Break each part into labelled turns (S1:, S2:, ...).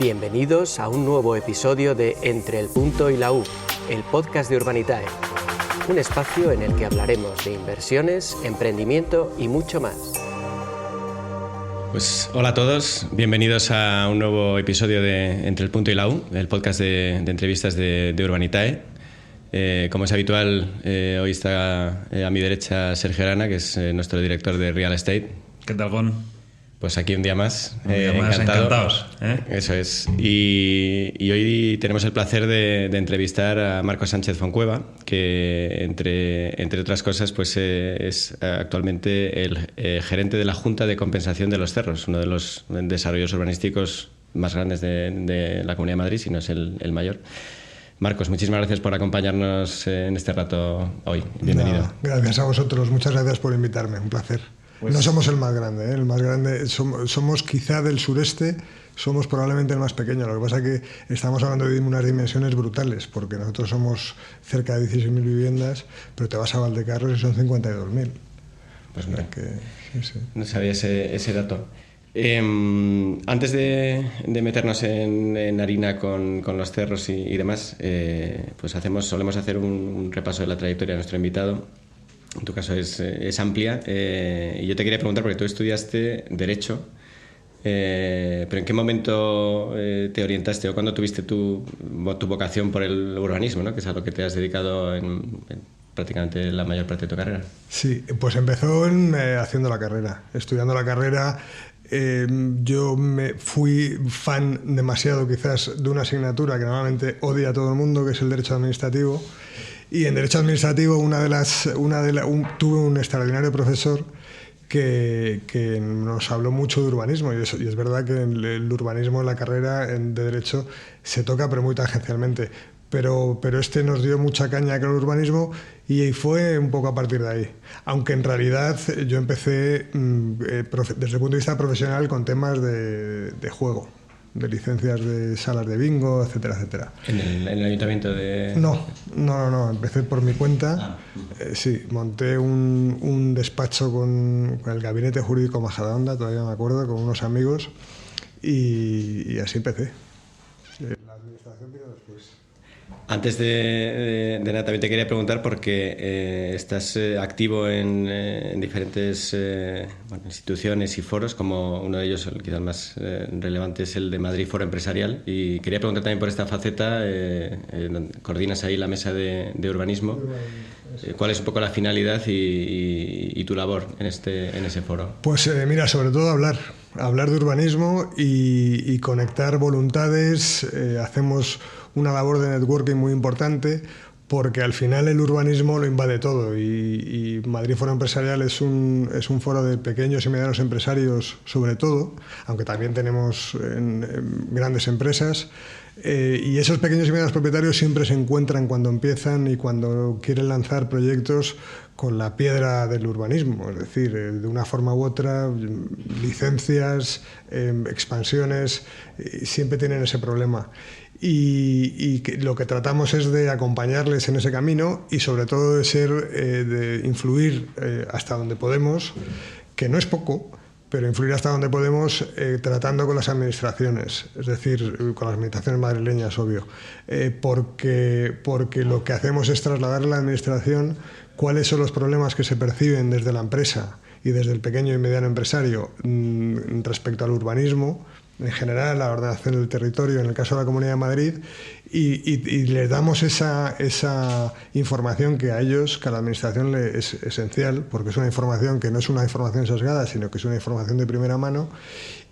S1: Bienvenidos a un nuevo episodio de Entre el punto y la U, el podcast de Urbanitae. Un espacio en el que hablaremos de inversiones, emprendimiento y mucho más.
S2: Pues hola a todos, bienvenidos a un nuevo episodio de Entre el punto y la U, el podcast de entrevistas de Urbanitae. Como es habitual, hoy está a mi derecha Sergio Arana, que es nuestro director de Real Estate.
S3: ¿Qué tal, Gon?
S2: Pues aquí un día más.
S3: Encantados.
S2: Eso es. Y hoy tenemos el placer de entrevistar a Marcos Sánchez Foncueva, que entre otras cosas pues, es actualmente el gerente de la Junta de Compensación de los Cerros, uno de los desarrollos urbanísticos más grandes de la Comunidad de Madrid, si no es el mayor. Marcos, muchísimas gracias por acompañarnos en este rato hoy. Bienvenido.
S4: Gracias a vosotros, muchas gracias por invitarme, un placer. Pues no somos el más grande, el más grande somos quizá del sureste, somos probablemente el más pequeño. Lo que pasa es que estamos hablando de unas dimensiones brutales, porque nosotros somos cerca de 16.000 viviendas, pero te vas a Valdecarros y son 52.000.
S2: Pues
S4: sí.
S2: No sabía ese dato. Antes de meternos en harina con los cerros y demás, pues solemos hacer un repaso de la trayectoria de nuestro invitado. En tu caso es amplia, y yo te quería preguntar, porque tú estudiaste Derecho, pero ¿en qué momento te orientaste o cuándo tuviste tu vocación por el urbanismo, ¿no? Que es a lo que te has dedicado en prácticamente la mayor parte de tu carrera?
S4: Sí, pues empezó haciendo la carrera, estudiando la carrera. Yo me fui fan demasiado quizás de una asignatura que normalmente odia a todo el mundo, que es el Derecho Administrativo. Y en Derecho Administrativo tuve un extraordinario profesor que nos habló mucho de urbanismo, y es verdad que el urbanismo en la carrera de Derecho se toca, pero muy tangencialmente. Pero este nos dio mucha caña con el urbanismo y fue un poco a partir de ahí. Aunque en realidad yo empecé desde el punto de vista profesional con temas de juego, de licencias de salas de bingo, etcétera, etcétera.
S2: ¿En el ayuntamiento de...?
S4: No, empecé por mi cuenta. Sí, monté un despacho con el gabinete jurídico Majadahonda, todavía me acuerdo, con unos amigos, y así empecé. La administración vino después.
S2: Antes de nada, también te quería preguntar porque estás activo en diferentes instituciones y foros, como uno de ellos, quizás más relevante, es el de Madrid Foro Empresarial, y quería preguntar también por esta faceta. Coordinas ahí la mesa de urbanismo. ¿Cuál es un poco la finalidad y tu labor en ese foro?
S4: Pues mira, sobre todo hablar de urbanismo y conectar voluntades. Hacemos una labor de networking muy importante, porque al final el urbanismo lo invade todo, y Madrid Foro Empresarial es un foro de pequeños y medianos empresarios sobre todo, aunque también tenemos grandes empresas, y esos pequeños y medianos propietarios siempre se encuentran cuando empiezan y cuando quieren lanzar proyectos con la piedra del urbanismo, es decir, de una forma u otra, licencias, expansiones, siempre tienen ese problema. Y lo que tratamos es de acompañarles en ese camino y sobre todo de influir hasta donde podemos, que no es poco, pero influir hasta donde podemos tratando con las administraciones, es decir, con las administraciones madrileñas, obvio, porque lo que hacemos es trasladarle a la administración cuáles son los problemas que se perciben desde la empresa y desde el pequeño y mediano empresario respecto al urbanismo, en general, la ordenación del territorio, en el caso de la Comunidad de Madrid, y les damos esa información que a ellos, que a la Administración le es esencial, porque es una información que no es una información sesgada, sino que es una información de primera mano,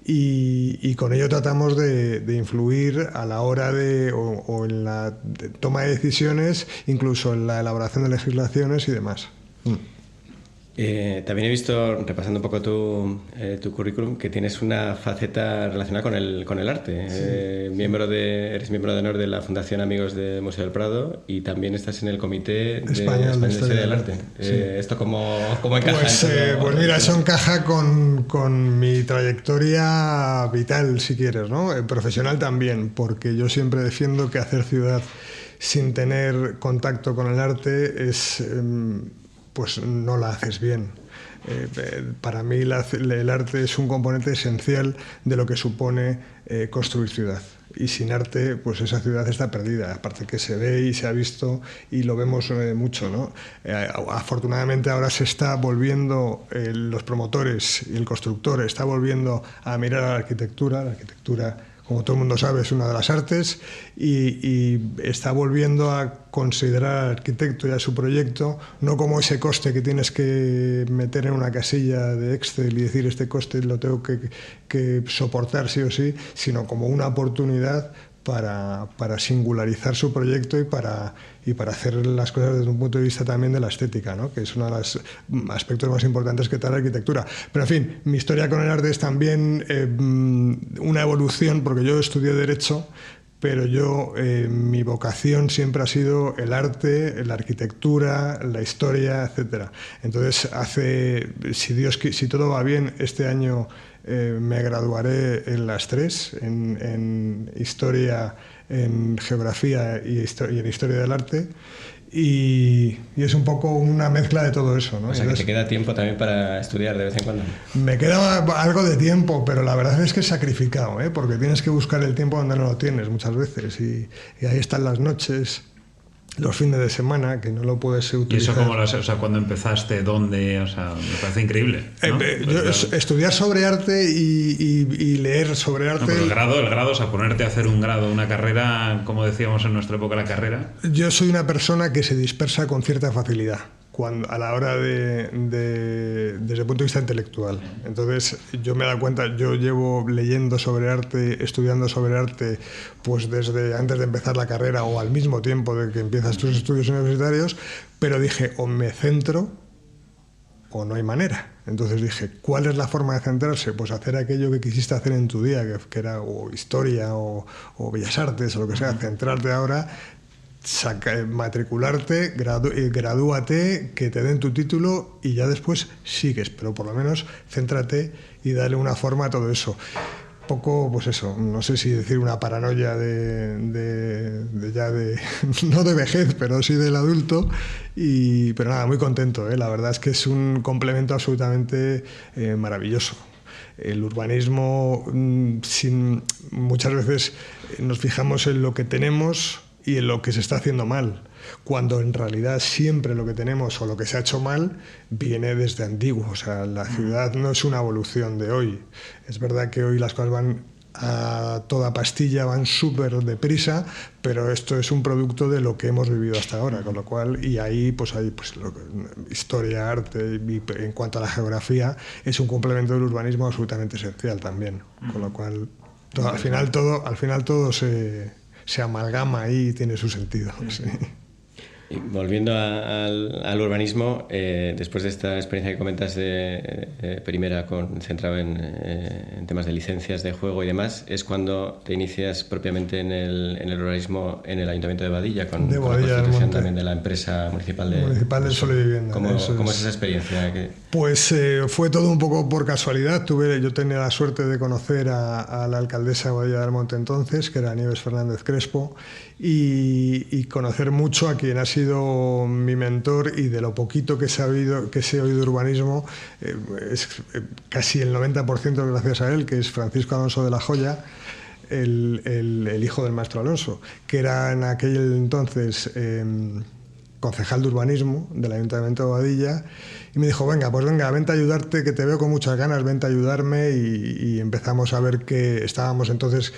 S4: y con ello tratamos de influir a la hora o en la toma de decisiones, incluso en la elaboración de legislaciones y demás.
S2: También he visto, repasando un poco tu currículum, que tienes una faceta relacionada con el arte. Sí, eres miembro de honor de la Fundación Amigos del Museo del Prado, y también estás en el Comité Español de Historia del Arte. Sí. ¿Esto cómo encaja?
S4: Pues mira, eso encaja con mi trayectoria vital, si quieres, ¿no? Profesional también, porque yo siempre defiendo que hacer ciudad sin tener contacto con el arte pues no la haces bien. Para mí el arte es un componente esencial de lo que supone construir ciudad. y sin arte pues esa ciudad está perdida, aparte que se ve y se ha visto y lo vemos mucho, ¿no? Afortunadamente ahora se está volviendo, los promotores y el constructor está volviendo a mirar a la arquitectura, como todo el mundo sabe, es una de las artes y está volviendo a considerar al arquitecto y a su proyecto no como ese coste que tienes que meter en una casilla de Excel y decir este coste lo tengo que soportar sí o sí, sino como una oportunidad para singularizar su proyecto y para hacer las cosas desde un punto de vista también de la estética, ¿no? Que es uno de los aspectos más importantes que trae la arquitectura. Pero en fin, mi historia con el arte es también una evolución, porque yo estudié Derecho, pero mi vocación siempre ha sido el arte, la arquitectura, la historia, etc. Entonces, si todo va bien, este año me graduaré en las tres, en historia, en geografía y en historia del arte. Y es un poco una mezcla de todo eso, ¿no?
S2: O sea, que te queda tiempo también para estudiar de vez en cuando.
S4: Me queda algo de tiempo, pero la verdad es que es sacrificado, ¿eh? Porque tienes que buscar el tiempo donde no lo tienes muchas veces. Y ahí están las noches, los fines de semana, que no lo puedes utilizar.
S3: ¿Y eso cómo lo haces? O sea, ¿cuándo empezaste? ¿Dónde? O sea, me parece increíble, ¿no?
S4: Estudiar sobre arte y leer sobre arte...
S3: No, pero el grado, o sea, ponerte a hacer un grado, una carrera, como decíamos en nuestra época, la carrera...
S4: Yo soy una persona que se dispersa con cierta facilidad a la hora desde el punto de vista intelectual. Entonces, yo me he dado cuenta, yo llevo leyendo sobre arte, estudiando sobre arte, pues desde antes de empezar la carrera o al mismo tiempo de que empiezas tus estudios universitarios, pero dije, o me centro o no hay manera. Entonces dije, ¿cuál es la forma de centrarse? Pues hacer aquello que quisiste hacer en tu día, que era o historia o bellas artes o lo que sea, centrarte ahora... matricularte, gradúate, que te den tu título y ya después sigues, pero por lo menos céntrate y dale una forma a todo eso. Poco, pues eso, no sé si decir una paranoia no de vejez, pero sí del adulto, pero nada, muy contento, ¿eh? La verdad es que es un complemento absolutamente maravilloso. El urbanismo, muchas veces nos fijamos en lo que tenemos y en lo que se está haciendo mal, cuando en realidad siempre lo que tenemos o lo que se ha hecho mal viene desde antiguo. O sea, la ciudad no es una evolución de hoy. Es verdad que hoy las cosas van a toda pastilla, van súper deprisa, pero esto es un producto de lo que hemos vivido hasta ahora, con lo cual, y ahí pues historia, arte, y en cuanto a la geografía, es un complemento del urbanismo absolutamente esencial también, con lo cual al final todo se amalgama ahí y tiene su sentido. Sí.
S2: Y volviendo al urbanismo, después de esta experiencia que comentas primera centrado en temas de licencias de juego y demás, es cuando te inicias propiamente en el urbanismo en el Ayuntamiento de Boadilla, con la constitución también de la empresa municipal
S4: del Suelo y Vivienda.
S2: ¿Cómo es esa experiencia?
S4: Pues fue todo un poco por casualidad. Yo tenía la suerte de conocer a la alcaldesa de Boadilla del Monte entonces, que era Nieves Fernández Crespo, y conocer mucho a quien ha sido mi mentor, y de lo poquito que sé oído de urbanismo, es casi el 90% gracias a él, que es Francisco Alonso de la Joya, el hijo del maestro Alonso, que era en aquel entonces concejal de urbanismo del Ayuntamiento de Boadilla, y me dijo, venga, vente a ayudarte, que te veo con muchas ganas, vente a ayudarme, y empezamos a ver que estábamos entonces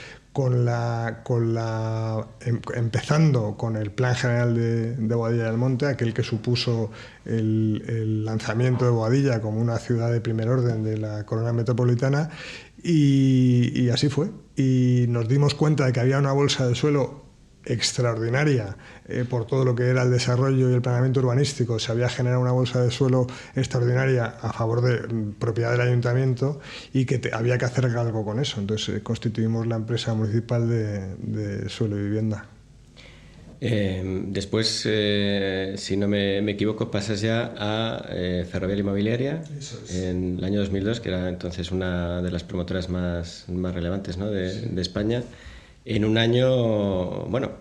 S4: empezando con el Plan General de Boadilla del Monte, aquel que supuso el lanzamiento de Boadilla como una ciudad de primer orden de la corona metropolitana, y así fue. Y nos dimos cuenta de que había una bolsa de suelo extraordinaria por todo lo que era el desarrollo y el planeamiento urbanístico. Se había generado una bolsa de suelo extraordinaria a favor de propiedad del ayuntamiento, y que había que hacer algo con eso. Entonces constituimos la empresa municipal de suelo y vivienda.
S2: Después, si no me equivoco, pasas ya a Ferrovial Inmobiliaria en el año 2002, que era entonces una de las promotoras más relevantes, ¿no? de España. En un año, bueno,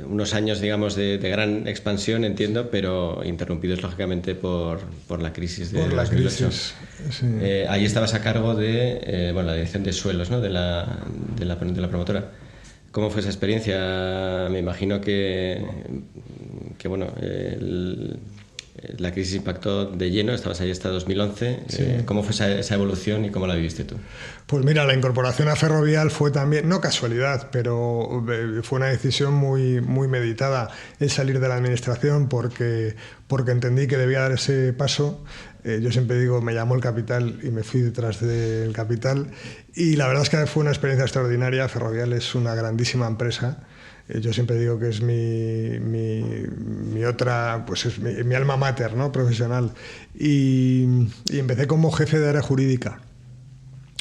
S2: unos años, digamos, de gran expansión, entiendo, pero interrumpidos lógicamente por la crisis de 2008.
S4: Sí.
S2: Ahí estabas a cargo de la dirección de suelos, ¿no? de la promotora. ¿Cómo fue esa experiencia? Me imagino que la crisis impactó de lleno, estabas ahí hasta 2011.
S4: Sí.
S2: ¿Cómo fue esa evolución y cómo la viviste tú?
S4: Pues mira, la incorporación a Ferrovial fue también, no casualidad, pero fue una decisión muy, muy meditada el salir de la administración porque entendí que debía dar ese paso. Yo siempre digo, me llamó el capital y me fui detrás del capital. Y la verdad es que fue una experiencia extraordinaria. Ferrovial es una grandísima empresa. Yo siempre digo que es mi otra, pues es mi alma mater, ¿no? Profesional. Y empecé como jefe de área jurídica,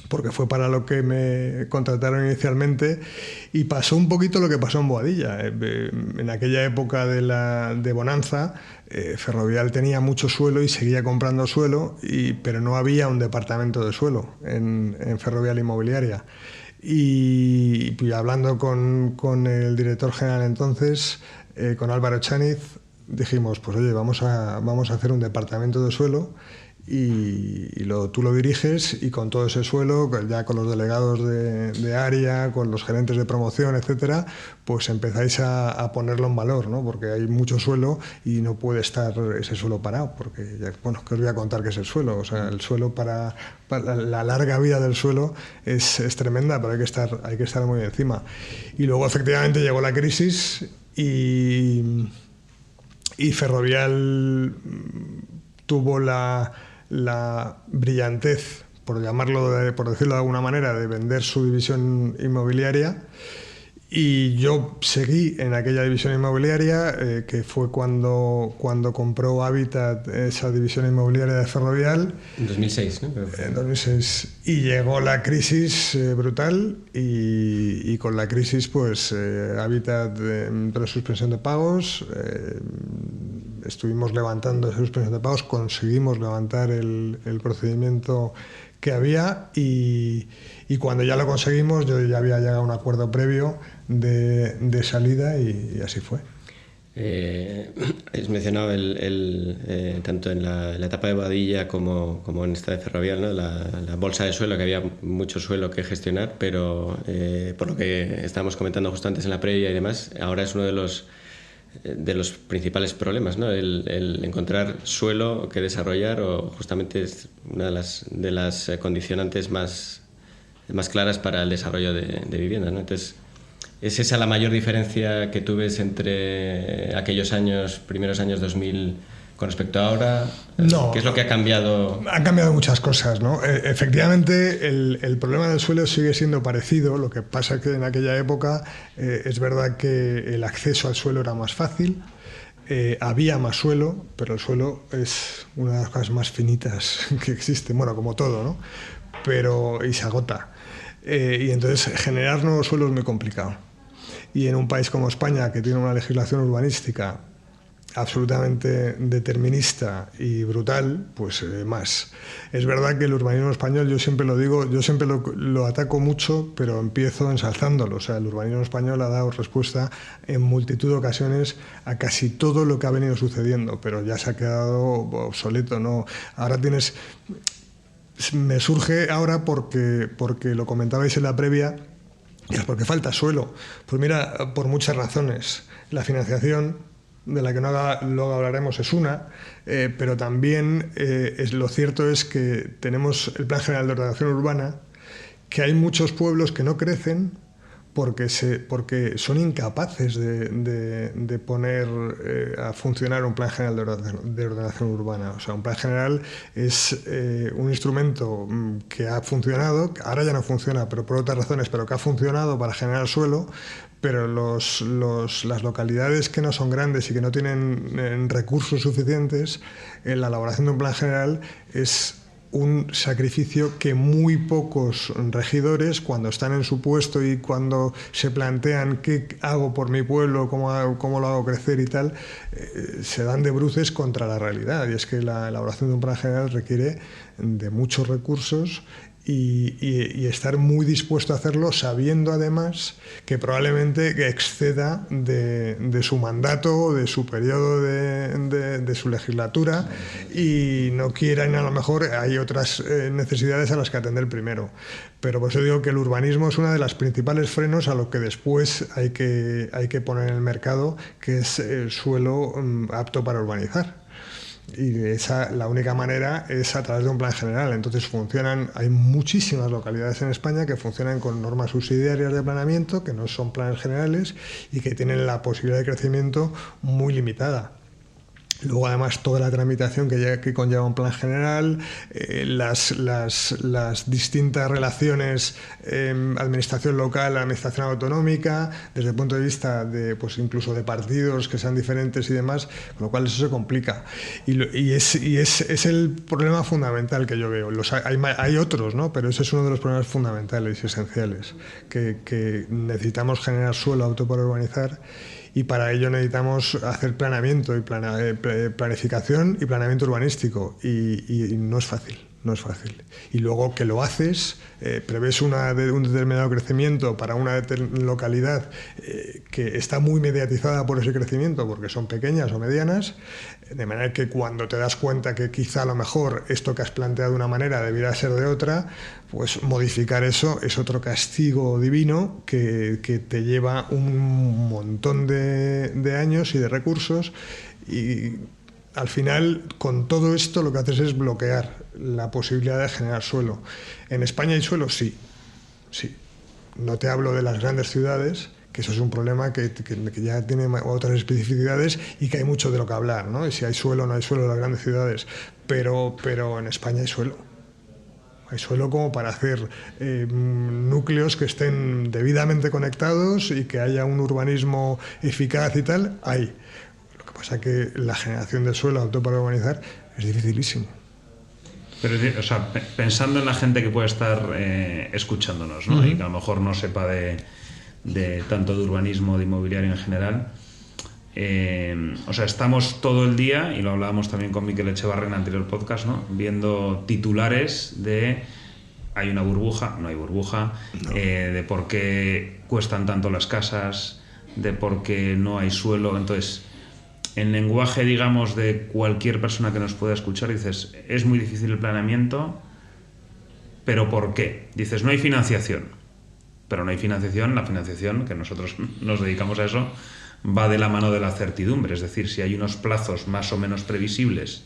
S4: porque fue para lo que me contrataron inicialmente, y pasó un poquito lo que pasó en Boadilla. En aquella época de bonanza, Ferrovial tenía mucho suelo y seguía comprando suelo, pero no había un departamento de suelo en Ferrovial Inmobiliaria. Y hablando con el director general entonces, con Álvaro Chaniz, dijimos, pues oye, vamos a hacer un departamento de suelo y tú lo diriges, y con todo ese suelo, ya con los delegados de área, con los gerentes de promoción, etcétera, pues empezáis a ponerlo en valor, ¿no? Porque hay mucho suelo y no puede estar ese suelo parado, porque, bueno, ¿qué os voy a contar qué es el suelo? O sea, el suelo para la larga vida del suelo es tremenda, pero hay que estar muy encima. Y luego efectivamente llegó la crisis y Ferrovial tuvo la brillantez, por decirlo de alguna manera, de vender su división inmobiliaria, y yo seguí en aquella división inmobiliaria, que fue cuando compró Habitat esa división inmobiliaria de Ferrovial.
S2: En 2006, ¿no?
S4: En 2006. Y llegó la crisis brutal, y con la crisis pues Habitat entró en suspensión de pagos. Estuvimos levantando esa suspensión de pagos, conseguimos levantar el procedimiento que había, y cuando ya lo conseguimos yo ya había llegado a un acuerdo previo de salida, y así fue.
S2: Has mencionado tanto en la etapa de Boadilla como en esta de Ferrovial, ¿no? la bolsa de suelo, que había mucho suelo que gestionar, pero por lo que estábamos comentando justo antes en la previa y demás, ahora es uno de los principales problemas, ¿no? El encontrar suelo que desarrollar, o justamente es una de las condicionantes más claras para el desarrollo de vivienda, ¿no? Entonces, ¿es esa la mayor diferencia que tú ves entre aquellos primeros años 2000 con respecto a ahora?
S4: No.
S2: ¿Qué es lo que ha cambiado?
S4: Han cambiado muchas cosas, ¿no? Efectivamente, el problema del suelo sigue siendo parecido. Lo que pasa es que en aquella época es verdad que el acceso al suelo era más fácil, había más suelo, pero el suelo es una de las cosas más finitas que existen, bueno, como todo, ¿no? Y se agota. Y entonces generar nuevos suelos es muy complicado. Y en un país como España, que tiene una legislación urbanística absolutamente determinista y brutal, pues más. Es verdad que el urbanismo español, yo siempre lo digo, yo siempre lo ataco mucho, pero empiezo ensalzándolo. O sea, el urbanismo español ha dado respuesta en multitud de ocasiones a casi todo lo que ha venido sucediendo, pero ya se ha quedado obsoleto, ¿no? Ahora me surge ahora porque lo comentabais en la previa, porque falta suelo. Pues mira, por muchas razones. La financiación, de la que luego hablaremos, es una, pero también lo cierto es que tenemos el Plan General de Ordenación Urbana, que hay muchos pueblos que no crecen porque son incapaces de poner a funcionar un Plan General de Ordenación Urbana. O sea, un Plan General es un instrumento que ha funcionado, ahora ya no funciona, pero por otras razones, pero que ha funcionado para generar suelo, pero las localidades que no son grandes y que no tienen recursos suficientes, en la elaboración de un plan general es un sacrificio que muy pocos regidores, cuando están en su puesto y cuando se plantean qué hago por mi pueblo, cómo lo hago crecer y tal, se dan de bruces contra la realidad. Y es que la elaboración de un plan general requiere de muchos recursos y estar muy dispuesto a hacerlo sabiendo además que probablemente exceda de su mandato, de su periodo de su legislatura, y no quieran, a lo mejor hay otras necesidades a las que atender primero. Pero por eso digo que el urbanismo es una de las principales frenos a lo que después hay que poner en el mercado, que es el suelo apto para urbanizar. Y la única manera es a través de un plan general. Entonces hay muchísimas localidades en España que funcionan con normas subsidiarias de planeamiento, que no son planes generales y que tienen la posibilidad de crecimiento muy limitada. Luego, además, toda la tramitación que conlleva un plan general, las distintas relaciones administración local, administración autonómica, desde el punto de vista pues incluso de partidos que sean diferentes y demás, con lo cual eso se complica. Y es el problema fundamental que yo veo. Hay otros, ¿no? Pero ese es uno de los problemas fundamentales y esenciales, que necesitamos generar suelo apto para urbanizar. Y para ello necesitamos hacer planeamiento y planificación y planeamiento urbanístico, y no es fácil. Y luego que lo haces, prevés un determinado crecimiento para una localidad que está muy mediatizada por ese crecimiento porque son pequeñas o medianas, de manera que cuando te das cuenta que quizá a lo mejor esto que has planteado de una manera debiera ser de otra, pues modificar eso es otro castigo divino que te lleva un montón de años y de recursos, y al final, con todo esto, lo que haces es bloquear la posibilidad de generar suelo. ¿En España hay suelo? Sí. No te hablo de las grandes ciudades, que eso es un problema que ya tiene otras especificidades y que hay mucho de lo que hablar, ¿no? Y si hay suelo o no hay suelo en las grandes ciudades. Pero en España hay suelo. Hay suelo como para hacer núcleos que estén debidamente conectados y que haya un urbanismo eficaz y tal. Hay. Lo que pasa es que la generación de suelo apto para urbanizar es dificilísimo.
S3: Pero, o sea, pensando en la gente que puede estar escuchándonos, ¿no? Y que a lo mejor no sepa de tanto de urbanismo, de inmobiliario en general, o sea, estamos todo el día, y lo hablábamos también con Miquel Echevarren en el anterior podcast, ¿no? Viendo titulares de hay una burbuja, no hay burbuja, no. De por qué cuestan tanto las casas, de por qué no hay suelo. Entonces, en lenguaje, digamos, de cualquier persona que nos pueda escuchar, dices, es muy difícil el planeamiento, pero ¿por qué? Dices, no hay financiación, pero no hay financiación. La financiación, que nosotros nos dedicamos a eso, va de la mano de la certidumbre. Es decir, si hay unos plazos más o menos previsibles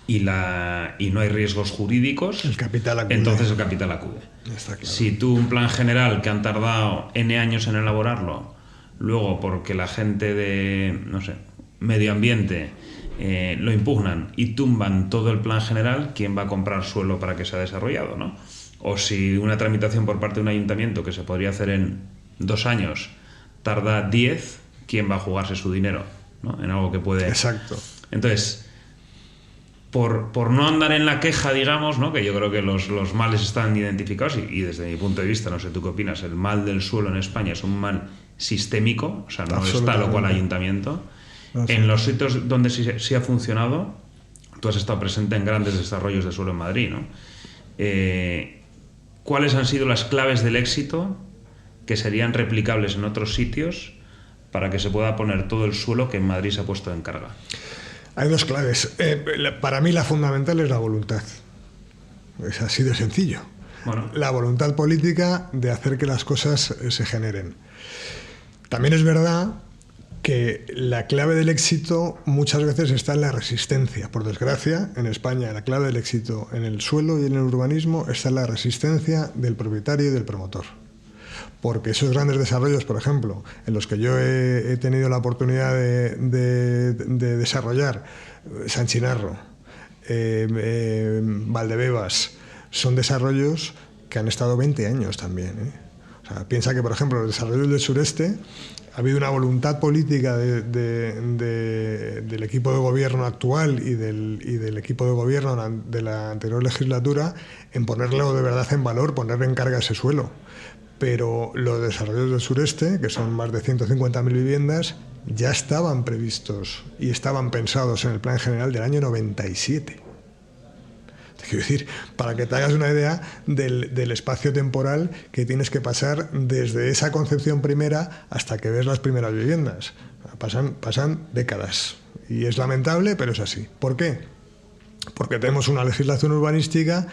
S3: y no hay riesgos jurídicos, entonces el capital acude.
S4: Está claro.
S3: Si tú un plan general que han tardado N años en elaborarlo, luego porque la gente de, no sé, medio ambiente lo impugnan y tumban todo el plan general, ¿quién va a comprar suelo para que sea desarrollado, no? O si una tramitación por parte de un ayuntamiento que se podría hacer en 2 años tarda 10, ¿quién va a jugarse su dinero, ¿no? En algo que puede...
S4: Exacto.
S3: Entonces, por no andar en la queja, digamos, ¿no? Que yo creo que los males están identificados y desde mi punto de vista, no sé tú qué opinas, el mal del suelo en España es un mal sistémico, o sea, no está lo cual ayuntamiento. En los sitios donde sí ha funcionado, tú has estado presente en grandes desarrollos de suelo en Madrid, ¿no? ¿Cuáles han sido las claves del éxito que serían replicables en otros sitios para que se pueda poner todo el suelo que en Madrid se ha puesto en carga?
S4: Hay 2 claves. Para mí la fundamental es la voluntad. Es así de sencillo.
S3: Bueno.
S4: La voluntad política de hacer que las cosas se generen. También es verdad que la clave del éxito muchas veces está en la resistencia. Por desgracia, en España la clave del éxito en el suelo y en el urbanismo está en la resistencia del propietario y del promotor. Porque esos grandes desarrollos, por ejemplo, en los que yo he tenido la oportunidad de desarrollar, San Chinarro, Valdebebas, son desarrollos que han estado 20 años también, ¿eh? O sea, piensa que, por ejemplo, los desarrollos del sureste, ha habido una voluntad política del equipo de gobierno actual y del equipo de gobierno de la anterior legislatura en ponerlo de verdad en valor, poner en carga ese suelo. Pero los desarrollos del sureste, que son más de 150.000 viviendas, ya estaban previstos y estaban pensados en el plan general del año 97. Quiero decir, para que te hagas una idea del espacio temporal que tienes que pasar desde esa concepción primera hasta que ves las primeras viviendas. Pasan décadas. Y es lamentable, pero es así. ¿Por qué? Porque tenemos una legislación urbanística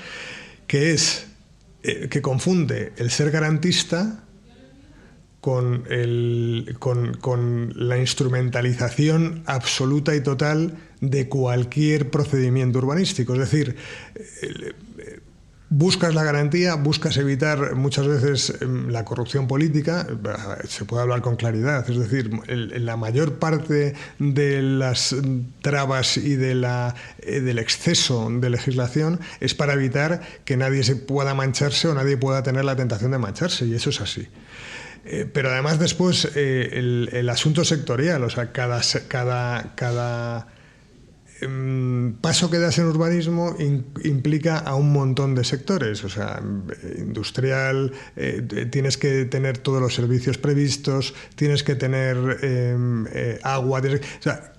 S4: que confunde el ser garantista con la instrumentalización absoluta y total de cualquier procedimiento urbanístico. Es decir, buscas la garantía, buscas evitar muchas veces la corrupción política, se puede hablar con claridad, es decir, la mayor parte de las trabas y del exceso de legislación es para evitar que nadie se pueda mancharse o nadie pueda tener la tentación de mancharse, y eso es así. Pero además después el asunto sectorial, o sea, cada paso que das en urbanismo implica a un montón de sectores, o sea, industrial, tienes que tener todos los servicios previstos, tienes que tener agua, o sea,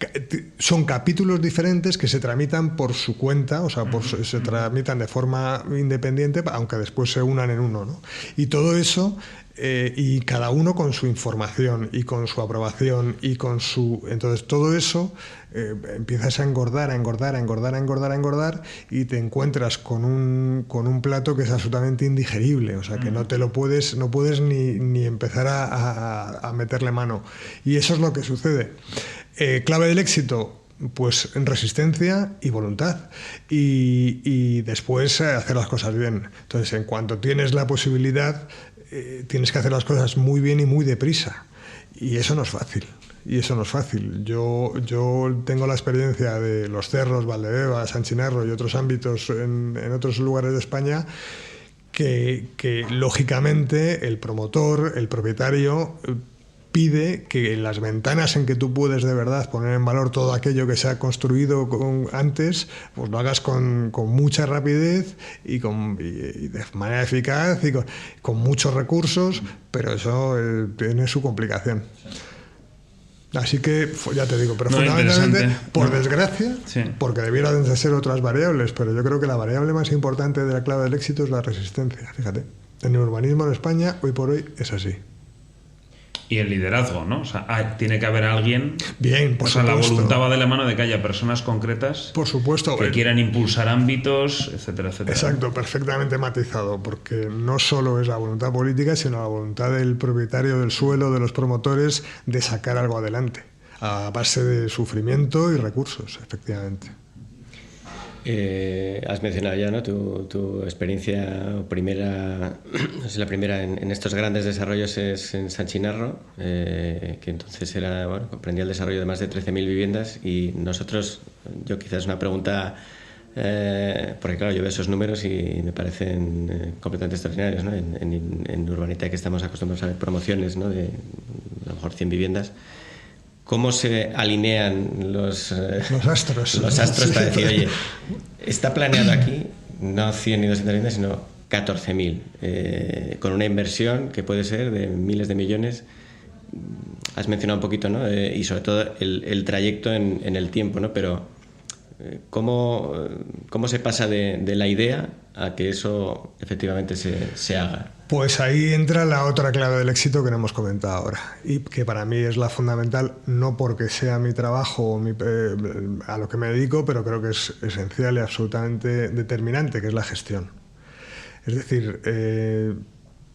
S4: son capítulos diferentes que se tramitan por su cuenta, o sea, se tramitan de forma independiente, aunque después se unan en uno, ¿no? Y todo eso, y cada uno con su información y con su aprobación y con su... Entonces todo eso empiezas a engordar y te encuentras con un plato que es absolutamente indigerible, o sea, que no puedes ni empezar a meterle mano. Y eso es lo que sucede. Clave del éxito, pues resistencia y voluntad, y después hacer las cosas bien. Entonces, en cuanto tienes la posibilidad, tienes que hacer las cosas muy bien y muy deprisa, y eso no es fácil. Yo tengo la experiencia de Los Cerros, Valdebeba, San Chinarro y otros ámbitos en otros lugares de España que lógicamente el promotor, el propietario, pide que en las ventanas en que tú puedes de verdad poner en valor todo aquello que se ha construido antes, pues lo hagas con mucha rapidez y de manera eficaz y con muchos recursos, pero eso tiene su complicación. Así que, ya te digo, pero fundamentalmente, por desgracia, sí, porque debieran de ser otras variables, pero yo creo que la variable más importante de la clave del éxito es la resistencia, fíjate. En el urbanismo en España, hoy por hoy, es así.
S3: Y el liderazgo, ¿no? O sea, tiene que haber alguien...
S4: Bien, por supuesto.
S3: La voluntad va de la mano de que haya personas concretas...
S4: Por supuesto.
S3: Que quieran impulsar ámbitos, etcétera, etcétera.
S4: Exacto, perfectamente matizado, porque no solo es la voluntad política, sino la voluntad del propietario del suelo, de los promotores, de sacar algo adelante, a base de sufrimiento y recursos, efectivamente.
S2: Has mencionado ya, ¿no?, tu experiencia primera, no sé, la primera en estos grandes desarrollos es en San Chinarro, que entonces comprendía el desarrollo de más de 13.000 viviendas, y yo quizás una pregunta, porque claro, yo veo esos números y me parecen completamente extraordinarios, ¿no? En Urbanitae, que estamos acostumbrados a ver promociones, ¿no?, de a lo mejor 100 viviendas. ¿Cómo se alinean los astros para decir, oye, está planeado aquí no 100 ni 200 viviendas, sino 14.000, con una inversión que puede ser de miles de millones? Has mencionado un poquito, ¿no?, y sobre todo el trayecto en el tiempo, ¿no? Pero ¿cómo se pasa de la idea a que eso efectivamente se haga?
S4: Pues ahí entra la otra clave del éxito que no hemos comentado ahora, y que para mí es la fundamental, no porque sea mi trabajo o a lo que me dedico, pero creo que es esencial y absolutamente determinante, que es la gestión. Es decir,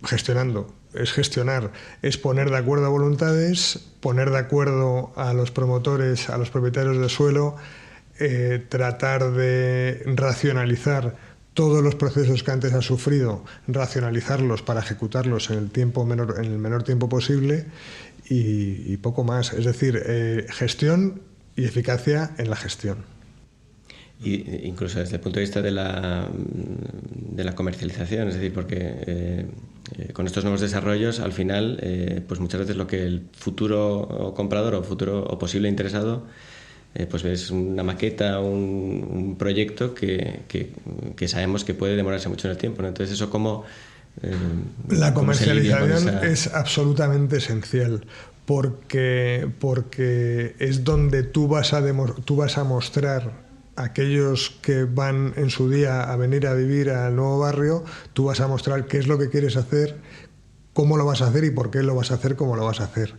S4: gestionar, es poner de acuerdo a voluntades, poner de acuerdo a los promotores, a los propietarios del suelo, tratar de racionalizar todos los procesos que antes has sufrido, racionalizarlos para ejecutarlos en el menor tiempo posible, y poco más. Es decir, gestión y eficacia en la gestión.
S2: Y incluso desde el punto de vista de la comercialización, es decir, porque con estos nuevos desarrollos, al final, pues muchas veces lo que el futuro comprador o posible interesado, pues ves una maqueta, un proyecto que sabemos que puede demorarse mucho en el tiempo, ¿no? Entonces, eso como...
S4: la comercialización es absolutamente esencial, porque es donde tú vas a mostrar aquellos que van en su día a venir a vivir al nuevo barrio, tú vas a mostrar qué es lo que quieres hacer, cómo lo vas a hacer y por qué lo vas a hacer como lo vas a hacer.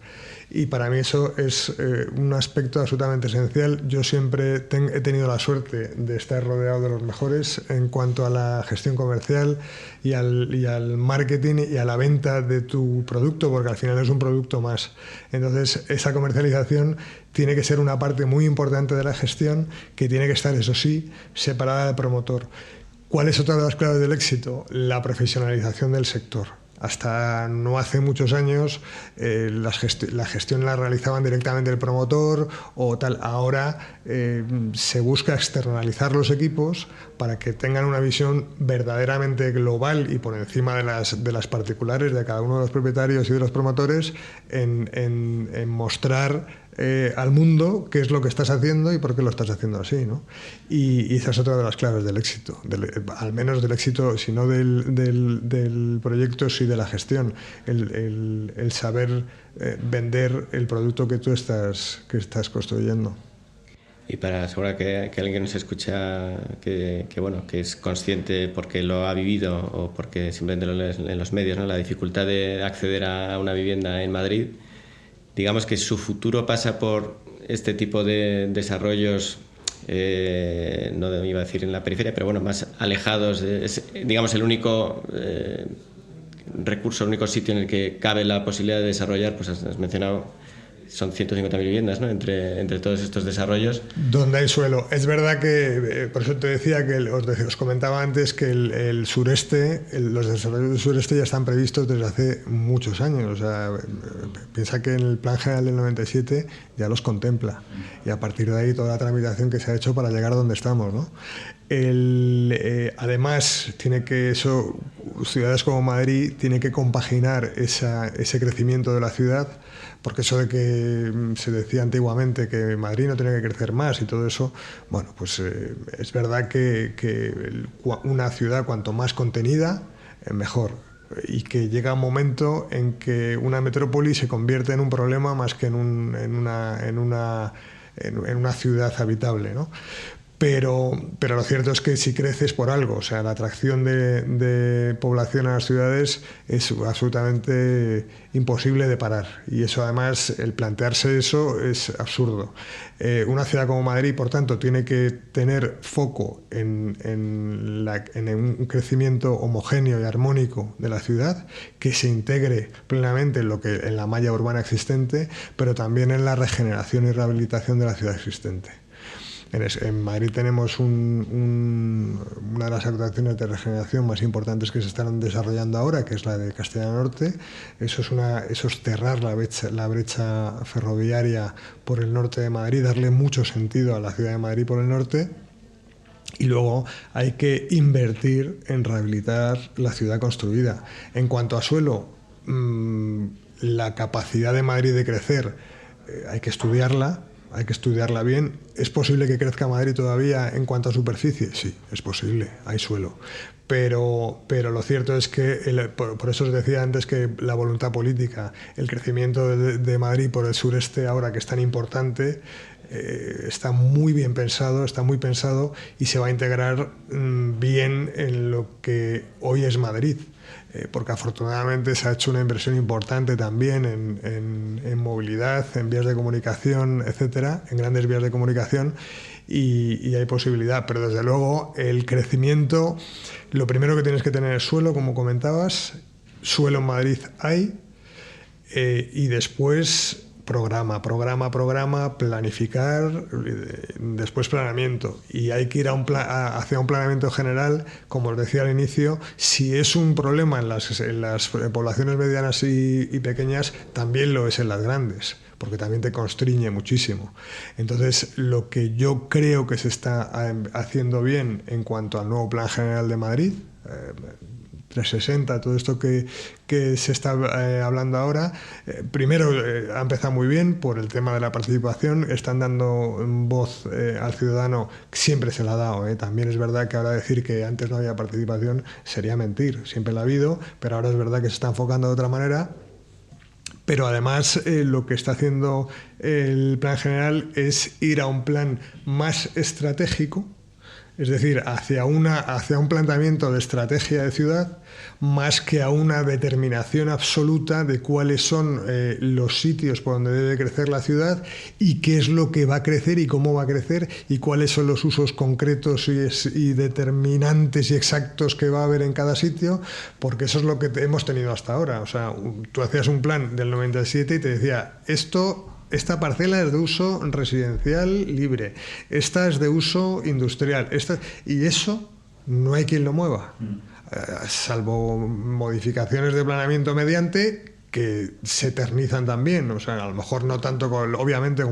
S4: Y para mí eso es un aspecto absolutamente esencial. Yo siempre he tenido la suerte de estar rodeado de los mejores en cuanto a la gestión comercial y al marketing y a la venta de tu producto, porque al final es un producto más. Entonces, esa comercialización tiene que ser una parte muy importante de la gestión, que tiene que estar, eso sí, separada del promotor. ¿Cuál es otra de las claves del éxito? La profesionalización del sector. Hasta no hace muchos años la gestión la realizaban directamente el promotor o tal. Ahora se busca externalizar los equipos para que tengan una visión verdaderamente global y por encima de las particulares de cada uno de los propietarios y de los promotores en mostrar al mundo qué es lo que estás haciendo y por qué lo estás haciendo así, ¿no? Y esa es otra de las claves del éxito, al menos del éxito, si no del proyecto, sí de la gestión, el saber vender el producto que tú estás construyendo.
S2: Y para asegurar que alguien que nos escucha que es consciente porque lo ha vivido o porque simplemente lo lee en los medios, ¿no? La dificultad de acceder a una vivienda en Madrid, digamos que su futuro pasa por este tipo de desarrollos, no iba a decir en la periferia, pero bueno, más alejados. Es, digamos, el único recurso, el único sitio en el que cabe la posibilidad de desarrollar, pues has mencionado, son 150.000 viviendas, ¿no? Entre todos estos desarrollos.
S4: Donde hay suelo. Es verdad que, por eso te decía que os comentaba antes que el sureste, los desarrollos del sureste ya están previstos desde hace muchos años. O sea, piensa que en el Plan General del 97 ya los contempla. Y a partir de ahí toda la tramitación que se ha hecho para llegar a donde estamos, ¿no? Además, ciudades como Madrid tiene que compaginar ese crecimiento de la ciudad, porque eso de que se decía antiguamente que Madrid no tenía que crecer más y todo eso, bueno, pues es verdad que una ciudad cuanto más contenida, mejor. Y que llega un momento en que una metrópoli se convierte en un problema más que en una ciudad habitable, ¿no? Pero lo cierto es que si creces por algo, o sea, la atracción de población a las ciudades es absolutamente imposible de parar. Y eso, además, el plantearse eso es absurdo. Una ciudad como Madrid, por tanto, tiene que tener foco en un crecimiento homogéneo y armónico de la ciudad, que se integre plenamente en la malla urbana existente, pero también en la regeneración y rehabilitación de la ciudad existente. En Madrid tenemos una de las actuaciones de regeneración más importantes que se están desarrollando ahora, que es la de Castellana Norte. Eso es cerrar la brecha ferroviaria por el norte de Madrid, darle mucho sentido a la ciudad de Madrid por el norte. Y luego hay que invertir en rehabilitar la ciudad construida. En cuanto a suelo, la capacidad de Madrid de crecer hay que estudiarla. Hay que estudiarla bien. ¿Es posible que crezca Madrid todavía en cuanto a superficie? Sí, es posible, hay suelo. Pero lo cierto es que, por eso os decía antes que la voluntad política, el crecimiento de Madrid por el sureste ahora que es tan importante, está muy bien pensado, está muy pensado y se va a integrar bien en lo que hoy es Madrid. Porque afortunadamente se ha hecho una inversión importante también en movilidad, en vías de comunicación, etcétera, en grandes vías de comunicación, y hay posibilidad. Pero desde luego el crecimiento, lo primero que tienes que tener es suelo, como comentabas. Suelo en Madrid hay, y después programa, planificar, después planeamiento. Y hay que ir hacia un planeamiento general, como os decía al inicio. Si es un problema en las poblaciones medianas y pequeñas, también lo es en las grandes, porque también te constriñe muchísimo. Entonces, lo que yo creo que se está haciendo bien en cuanto al nuevo Plan General de Madrid, 360, todo esto que se está hablando ahora, primero ha empezado muy bien por el tema de la participación, están dando voz al ciudadano, siempre se la ha dado, también es verdad que ahora decir que antes no había participación sería mentir, siempre la ha habido, pero ahora es verdad que se está enfocando de otra manera. Pero además lo que está haciendo el plan general es ir a un plan más estratégico, es decir, hacia un planteamiento de estrategia de ciudad, más que a una determinación absoluta de cuáles son los sitios por donde debe crecer la ciudad y qué es lo que va a crecer y cómo va a crecer y cuáles son los usos concretos y determinantes y exactos que va a haber en cada sitio, porque eso es lo que hemos tenido hasta ahora. O sea, tú hacías un plan del 97 y te decía, esta parcela es de uso residencial libre, esta es de uso industrial, y eso no hay quien lo mueva, salvo modificaciones de planeamiento mediante que se eternizan también, o sea, a lo mejor no tanto obviamente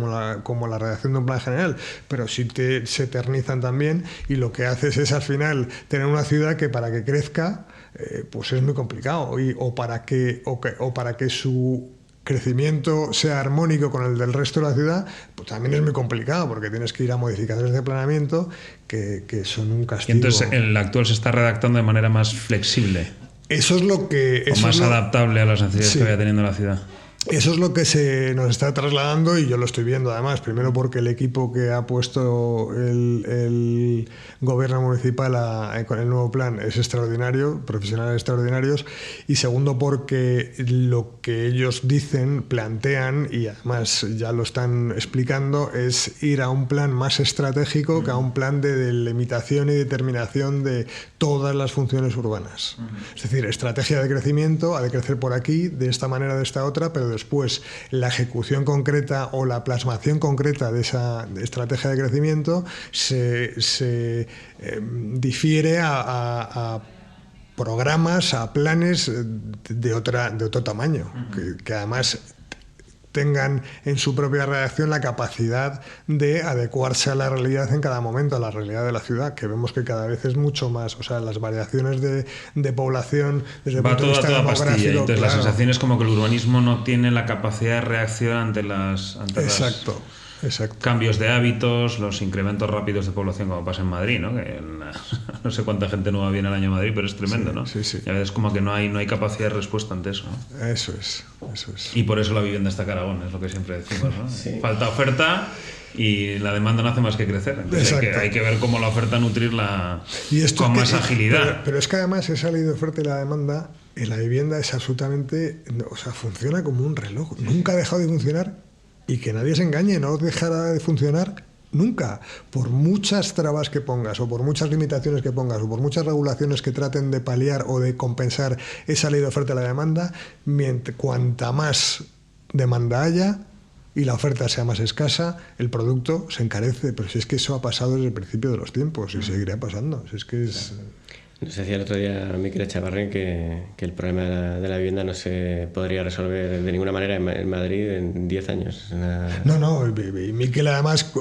S4: como la redacción de un plan general, pero sí se eternizan también, y lo que haces es al final tener una ciudad que para que crezca pues es muy complicado, o para que su crecimiento sea armónico con el del resto de la ciudad, pues también es muy complicado, porque tienes que ir a modificaciones de planeamiento que son un castigo.
S3: Y entonces el actual se está redactando de manera más flexible.
S4: Eso es lo que...
S3: O más adaptable a las necesidades que vaya teniendo la ciudad.
S4: Eso es lo que se nos está trasladando, y yo lo estoy viendo además, primero porque el equipo que ha puesto el gobierno municipal con el nuevo plan es extraordinario, profesionales extraordinarios, y segundo porque lo que ellos dicen, plantean, y además ya lo están explicando, es ir a un plan más estratégico que a un plan de delimitación y determinación de todas las funciones urbanas. Es decir, estrategia de crecimiento, ha de crecer por aquí, de esta manera, de esta otra, pero después la ejecución concreta o la plasmación concreta de esa estrategia de crecimiento se difiere a programas, a planes de otro tamaño, que además tengan en su propia redacción la capacidad de adecuarse a la realidad en cada momento, a la realidad de la ciudad, que vemos que cada vez es mucho más, o sea, las variaciones de población desde el punto de vista demográfico.
S3: Pastilla, entonces
S4: claro.
S3: La sensación es como que el urbanismo no tiene la capacidad de reacción ante los cambios de hábitos, los incrementos rápidos de población, como pasa en Madrid, ¿no? Que no sé cuánta gente nueva viene al año a Madrid, pero es tremendo, ¿no?
S4: Sí.
S3: Y a veces como que no hay capacidad de respuesta ante eso, ¿no?
S4: Eso es.
S3: Y por eso la vivienda está cara, es lo que siempre decimos, ¿no?
S2: Sí.
S3: Falta oferta y la demanda no hace más que crecer. Entonces hay que ver cómo la oferta nutrirla con más agilidad.
S4: Pero es que además esa ley de oferta y la demanda en la vivienda es absolutamente... O sea, funciona como un reloj. Nunca ha dejado de funcionar, y que nadie se engañe, no dejará de funcionar nunca. Por muchas trabas que pongas, o por muchas limitaciones que pongas, o por muchas regulaciones que traten de paliar o de compensar esa ley de oferta y la demanda, cuanta más demanda haya y la oferta sea más escasa, el producto se encarece. Pero si es que eso ha pasado desde el principio de los tiempos y seguirá pasando. Si es que es...
S2: Nos decía el otro día Miquel Echavarren que el problema de la vivienda no se podría resolver de ninguna manera en Madrid en 10 años.
S4: No, y Miquel además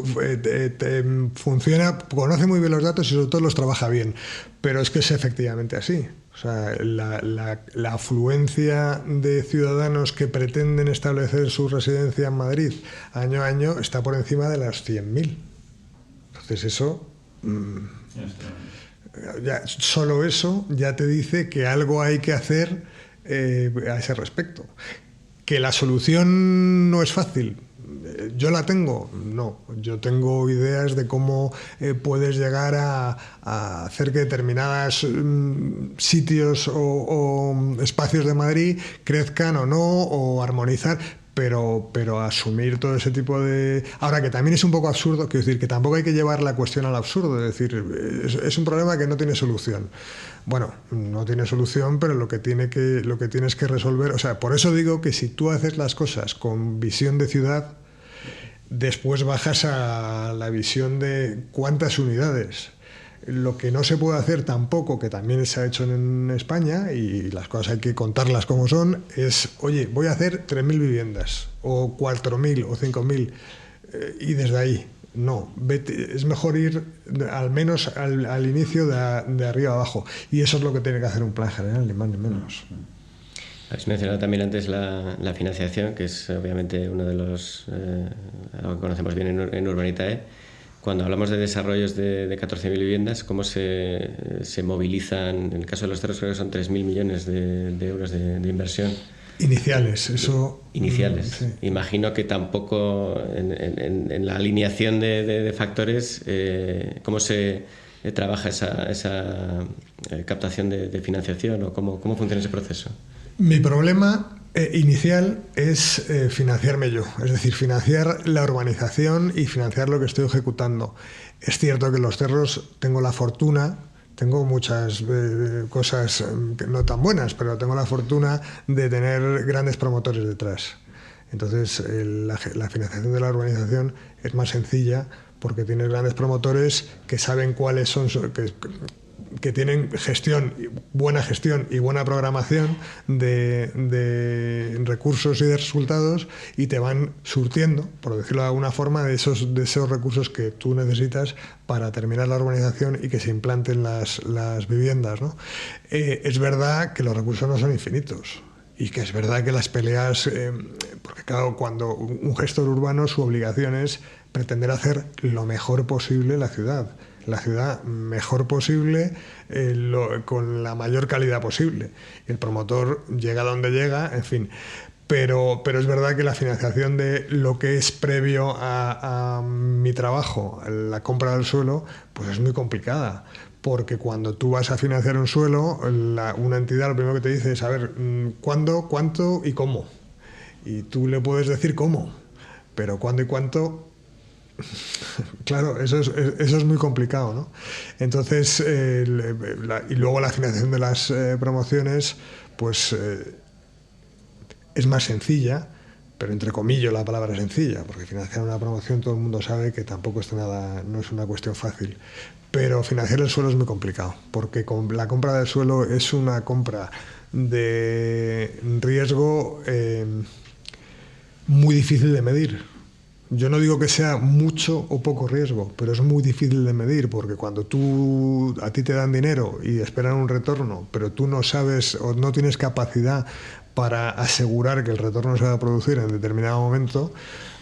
S4: funciona, conoce muy bien los datos y sobre todo los trabaja bien, pero es que es efectivamente así. O sea, la afluencia de ciudadanos que pretenden establecer su residencia en Madrid año a año está por encima de las 100.000. Entonces eso... solo eso ya te dice que algo hay que hacer a ese respecto. Que la solución no es fácil, yo la tengo, no, yo tengo ideas de cómo puedes llegar a hacer que determinados sitios o espacios de Madrid crezcan o no, o armonizar. Pero asumir todo ese tipo de... Ahora, que también es un poco absurdo, quiero decir, que tampoco hay que llevar la cuestión al absurdo, es decir, es un problema que no tiene solución. Bueno, no tiene solución, pero lo que tienes que resolver... O sea, por eso digo que si tú haces las cosas con visión de ciudad, después bajas a la visión de cuántas unidades. Lo que no se puede hacer tampoco, que también se ha hecho en España, y las cosas hay que contarlas como son, es, oye, voy a hacer 3.000 viviendas, o 4.000, o 5.000, y desde ahí. No, es mejor ir al menos al inicio de arriba a abajo. Y eso es lo que tiene que hacer un plan general, ni más ni menos.
S2: Has mencionado también antes la financiación, que es obviamente uno de los... algo que conocemos bien en Urbanitae. Cuando hablamos de desarrollos de 14.000 viviendas, ¿cómo se movilizan? En el caso de los cerros creo que son 3.000 millones de euros de inversión.
S4: Iniciales, eso...
S2: Iniciales.
S4: Sí.
S2: Imagino que tampoco en la alineación de factores, ¿cómo se trabaja esa captación de financiación o cómo funciona ese proceso?
S4: Mi problema inicial es financiarme yo, es decir, financiar la urbanización y financiar lo que estoy ejecutando. Es cierto que en Los Cerros tengo la fortuna... Tengo muchas cosas no tan buenas, pero tengo la fortuna de tener grandes promotores detrás. Entonces, la financiación de la urbanización es más sencilla porque tienes grandes promotores que saben cuáles son, que tienen buena gestión y buena programación de recursos y de resultados y te van surtiendo, por decirlo de alguna forma, de esos recursos que tú necesitas para terminar la urbanización y que se implanten las viviendas, ¿no? Es verdad que los recursos no son infinitos. Y que es verdad que las peleas, porque claro, cuando un gestor urbano, su obligación es pretender hacer lo mejor posible la ciudad mejor posible, con la mayor calidad posible. El promotor llega donde llega, en fin. Pero es verdad que la financiación de lo que es previo a mi trabajo, la compra del suelo, pues es muy complicada. Porque cuando tú vas a financiar un suelo, una entidad lo primero que te dice es, a ver, ¿cuándo, cuánto y cómo? Y tú le puedes decir cómo, pero cuándo y cuánto... Claro, eso es muy complicado, ¿no? Entonces, y luego la financiación de las promociones, pues es más sencilla, pero entre comillas la palabra sencilla, porque financiar una promoción todo el mundo sabe que tampoco no es una cuestión fácil. Pero financiar el suelo es muy complicado, porque con la compra del suelo es una compra de riesgo muy difícil de medir. Yo no digo que sea mucho o poco riesgo, pero es muy difícil de medir, porque cuando a ti te dan dinero y esperan un retorno, pero tú no sabes o no tienes capacidad para asegurar que el retorno se va a producir en determinado momento...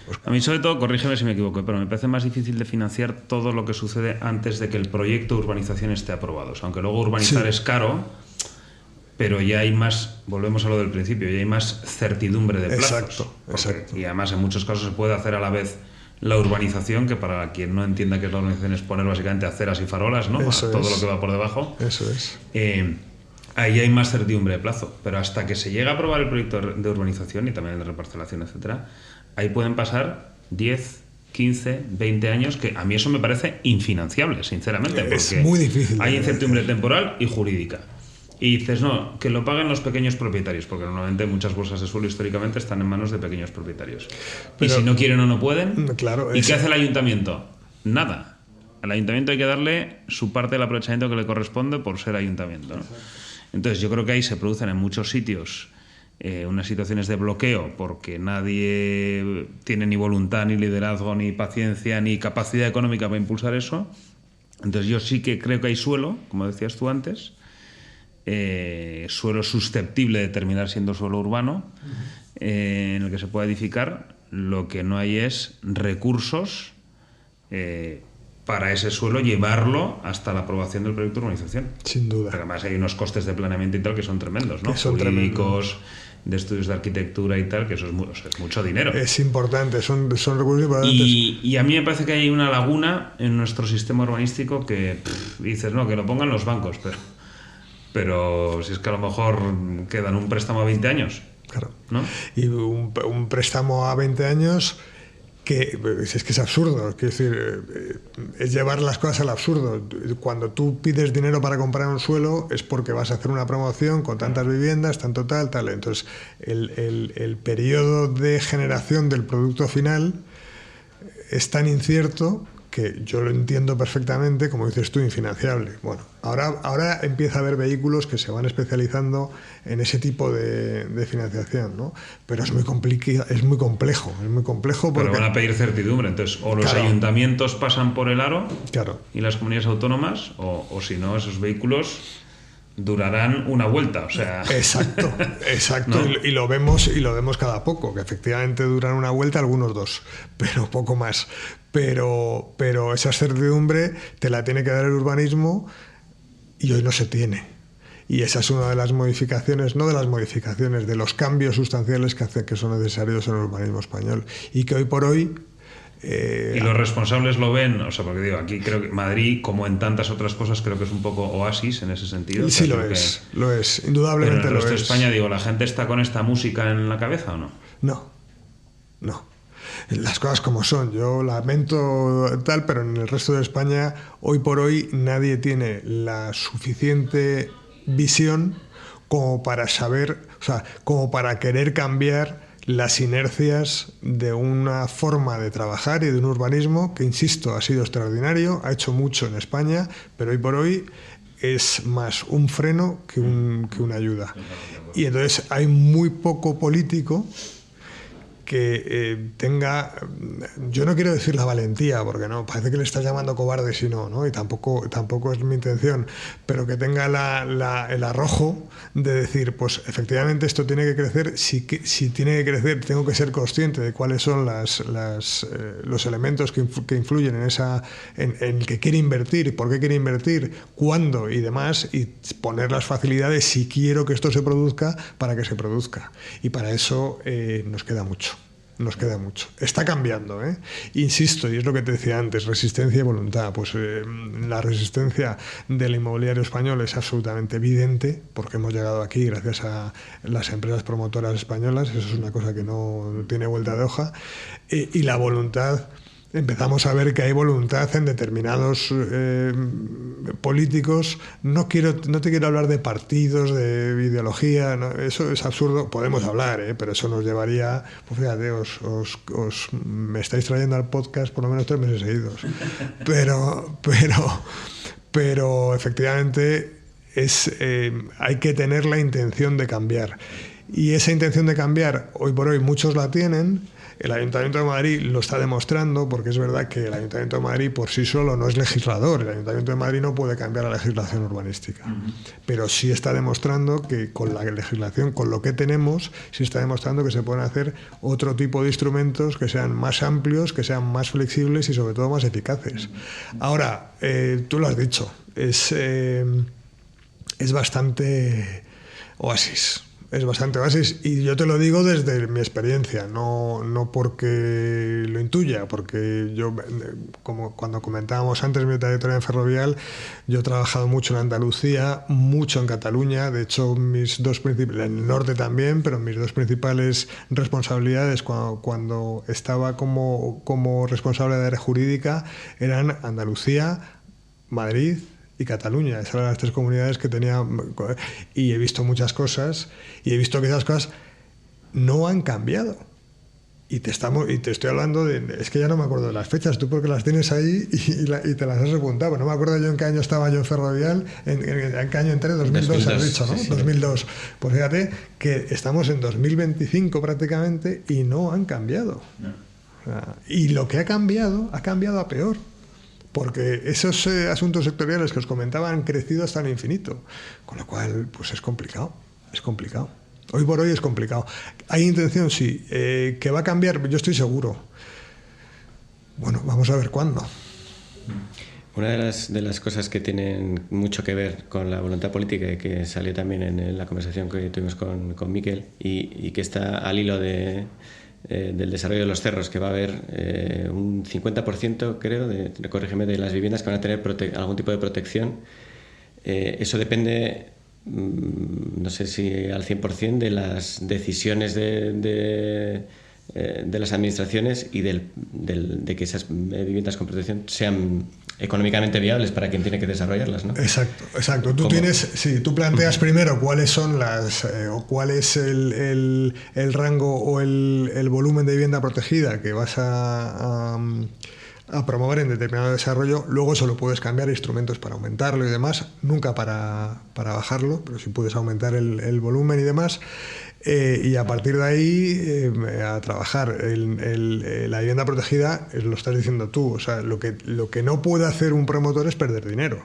S4: Pues...
S3: A mí, sobre todo, corrígeme si me equivoco, pero me parece más difícil de financiar todo lo que sucede antes de que el proyecto de urbanización esté aprobado. O sea, aunque luego urbanizar es caro, pero ya hay más, volvemos a lo del principio, ya hay más certidumbre de plazos. Exacto. Y además en muchos casos se puede hacer a la vez la urbanización, que para quien no entienda qué es la urbanización es poner básicamente aceras y farolas, ¿no? Todo lo que va por debajo.
S4: Eso es.
S3: Ahí hay más certidumbre de plazo, pero hasta que se llega a aprobar el proyecto de urbanización y también el de reparcelación, etcétera, ahí pueden pasar 10, 15, 20 años, que a mí eso me parece infinanciable, sinceramente, porque
S4: es muy difícil.
S3: Hay incertidumbre temporal y jurídica. Y dices, no, que lo paguen los pequeños propietarios, porque normalmente muchas bolsas de suelo históricamente están en manos de pequeños propietarios. Pero, y si no quieren o no pueden,
S4: claro,
S3: ¿y qué hace el ayuntamiento? Nada. Al ayuntamiento hay que darle su parte del aprovechamiento que le corresponde por ser ayuntamiento, ¿no? Entonces yo creo que ahí se producen en muchos sitios unas situaciones de bloqueo, porque nadie tiene ni voluntad, ni liderazgo, ni paciencia, ni capacidad económica para impulsar eso. Entonces yo sí que creo que hay suelo, como decías tú antes, suelo susceptible de terminar siendo suelo urbano, en el que se puede edificar. Lo que no hay es recursos para ese suelo, llevarlo hasta la aprobación del proyecto de urbanización.
S4: Sin duda.
S3: Porque además hay unos costes de planeamiento y tal que son tremendos, ¿no?
S4: Son
S3: jurídicos, de estudios de arquitectura y tal, que eso es mucho dinero.
S4: Es importante, son recursos importantes.
S3: Y a mí me parece que hay una laguna en nuestro sistema urbanístico que dices, no, que lo pongan los bancos, pero si es que a lo mejor quedan un préstamo a 20 años.
S4: Claro.
S3: ¿No?
S4: Y un préstamo a 20 años que es que es absurdo, quiero decir, es llevar las cosas al absurdo. Cuando tú pides dinero para comprar un suelo es porque vas a hacer una promoción con tantas viviendas, tanto tal. Entonces, el periodo de generación del producto final es tan incierto que yo lo entiendo perfectamente, como dices tú, infinanciable. Bueno, ahora empieza a haber vehículos que se van especializando en ese tipo de financiación, ¿no? Pero es muy complejo. Porque...
S3: Pero van a pedir certidumbre, entonces o los ayuntamientos pasan por el aro y las comunidades autónomas, o si no, esos vehículos durarán una vuelta, o sea... Exacto.
S4: ¿No? Y lo vemos cada poco, que efectivamente duran una vuelta, algunos dos, pero poco más. Pero esa certidumbre te la tiene que dar el urbanismo y hoy no se tiene. Y esa es una de las modificaciones, no de las modificaciones, de los cambios sustanciales que son necesarios en el urbanismo español. Y que hoy por hoy...
S3: y los responsables lo ven, o sea, porque digo, aquí creo que Madrid, como en tantas otras cosas, creo que es un poco oasis en ese sentido.
S4: Sí, lo es, indudablemente
S3: pero en el resto
S4: lo
S3: de
S4: es.
S3: España, digo, ¿la gente está con esta música en la cabeza o no?
S4: No. Las cosas como son. Yo lamento tal, pero en el resto de España, hoy por hoy, nadie tiene la suficiente visión como para saber, o sea, como para querer cambiar las inercias de una forma de trabajar y de un urbanismo que, insisto, ha sido extraordinario, ha hecho mucho en España, pero hoy por hoy es más un freno que una ayuda. Y entonces hay muy poco político que tenga, yo no quiero decir la valentía, porque no, parece que le estás llamando cobarde si no, y tampoco es mi intención, pero que tenga el arrojo de decir, pues efectivamente esto tiene que crecer, si tiene que crecer tengo que ser consciente de cuáles son los elementos que influyen en el que quiere invertir, por qué quiere invertir, cuándo y demás, y poner las facilidades si quiero que esto se produzca para que se produzca. Y para eso nos queda mucho. Está cambiando, ¿eh? Insisto, y es lo que te decía antes, resistencia y voluntad. Pues la resistencia del inmobiliario español es absolutamente evidente, porque hemos llegado aquí gracias a las empresas promotoras españolas, eso es una cosa que no tiene vuelta de hoja, y la voluntad... Empezamos a ver que hay voluntad en determinados políticos. No te quiero hablar de partidos, de ideología, ¿no? Eso es absurdo. Podemos hablar, pero eso nos llevaría... Pues fíjate, me estáis trayendo al podcast por lo menos 3 meses seguidos. Pero efectivamente hay que tener la intención de cambiar. Y esa intención de cambiar, hoy por hoy muchos la tienen. El Ayuntamiento de Madrid lo está demostrando, porque es verdad que el Ayuntamiento de Madrid por sí solo no es legislador. El Ayuntamiento de Madrid no puede cambiar la legislación urbanística. Pero sí está demostrando que con la legislación, con lo que tenemos, sí está demostrando que se pueden hacer otro tipo de instrumentos que sean más amplios, que sean más flexibles y sobre todo más eficaces. Ahora, tú lo has dicho, es bastante oasis. Es bastante oasis, y yo te lo digo desde mi experiencia, no porque lo intuya, porque yo, como cuando comentábamos antes mi trayectoria en Ferrovial, yo he trabajado mucho en Andalucía, mucho en Cataluña. De hecho, en el norte también, pero mis 2 principales responsabilidades cuando estaba como responsable de área jurídica eran Andalucía, Madrid y Cataluña. Esas eran las 3 comunidades que tenía, y he visto muchas cosas, y he visto que esas cosas no han cambiado. Y te estoy hablando es que ya no me acuerdo de las fechas, tú porque las tienes ahí y te las has apuntado. No me acuerdo yo en qué año estaba yo en Ferrovial, en qué año entré, 2002 has dicho, ¿no? Sí. 2002. Pues fíjate que estamos en 2025 prácticamente y no han cambiado. No. O sea, y lo que ha cambiado a peor. Porque esos asuntos sectoriales que os comentaba han crecido hasta el infinito. Con lo cual, pues es complicado. Hoy por hoy es complicado. ¿Hay intención? Sí. ¿Que va a cambiar? Yo estoy seguro. Bueno, vamos a ver cuándo.
S2: Una de las cosas que tienen mucho que ver con la voluntad política, y que salió también en la conversación que tuvimos con Miquel, y que está al hilo del desarrollo de los cerros, que va a haber un 50%, creo, corrígeme, de las viviendas que van a tener algún tipo de protección. Eso depende, no sé si al 100%, de las decisiones de las administraciones y de que esas viviendas con protección sean económicamente viables para quien tiene que desarrollarlas, ¿no?
S4: Exacto. Tú planteas primero cuáles son o cuál es el rango o el volumen de vivienda protegida que vas a promover en determinado desarrollo. Luego eso lo puedes cambiar, instrumentos para aumentarlo y demás, nunca para bajarlo, pero sí puedes aumentar el volumen y demás. Y a partir de ahí a trabajar. La vivienda protegida, lo estás diciendo tú, o sea, lo que no puede hacer un promotor es perder dinero,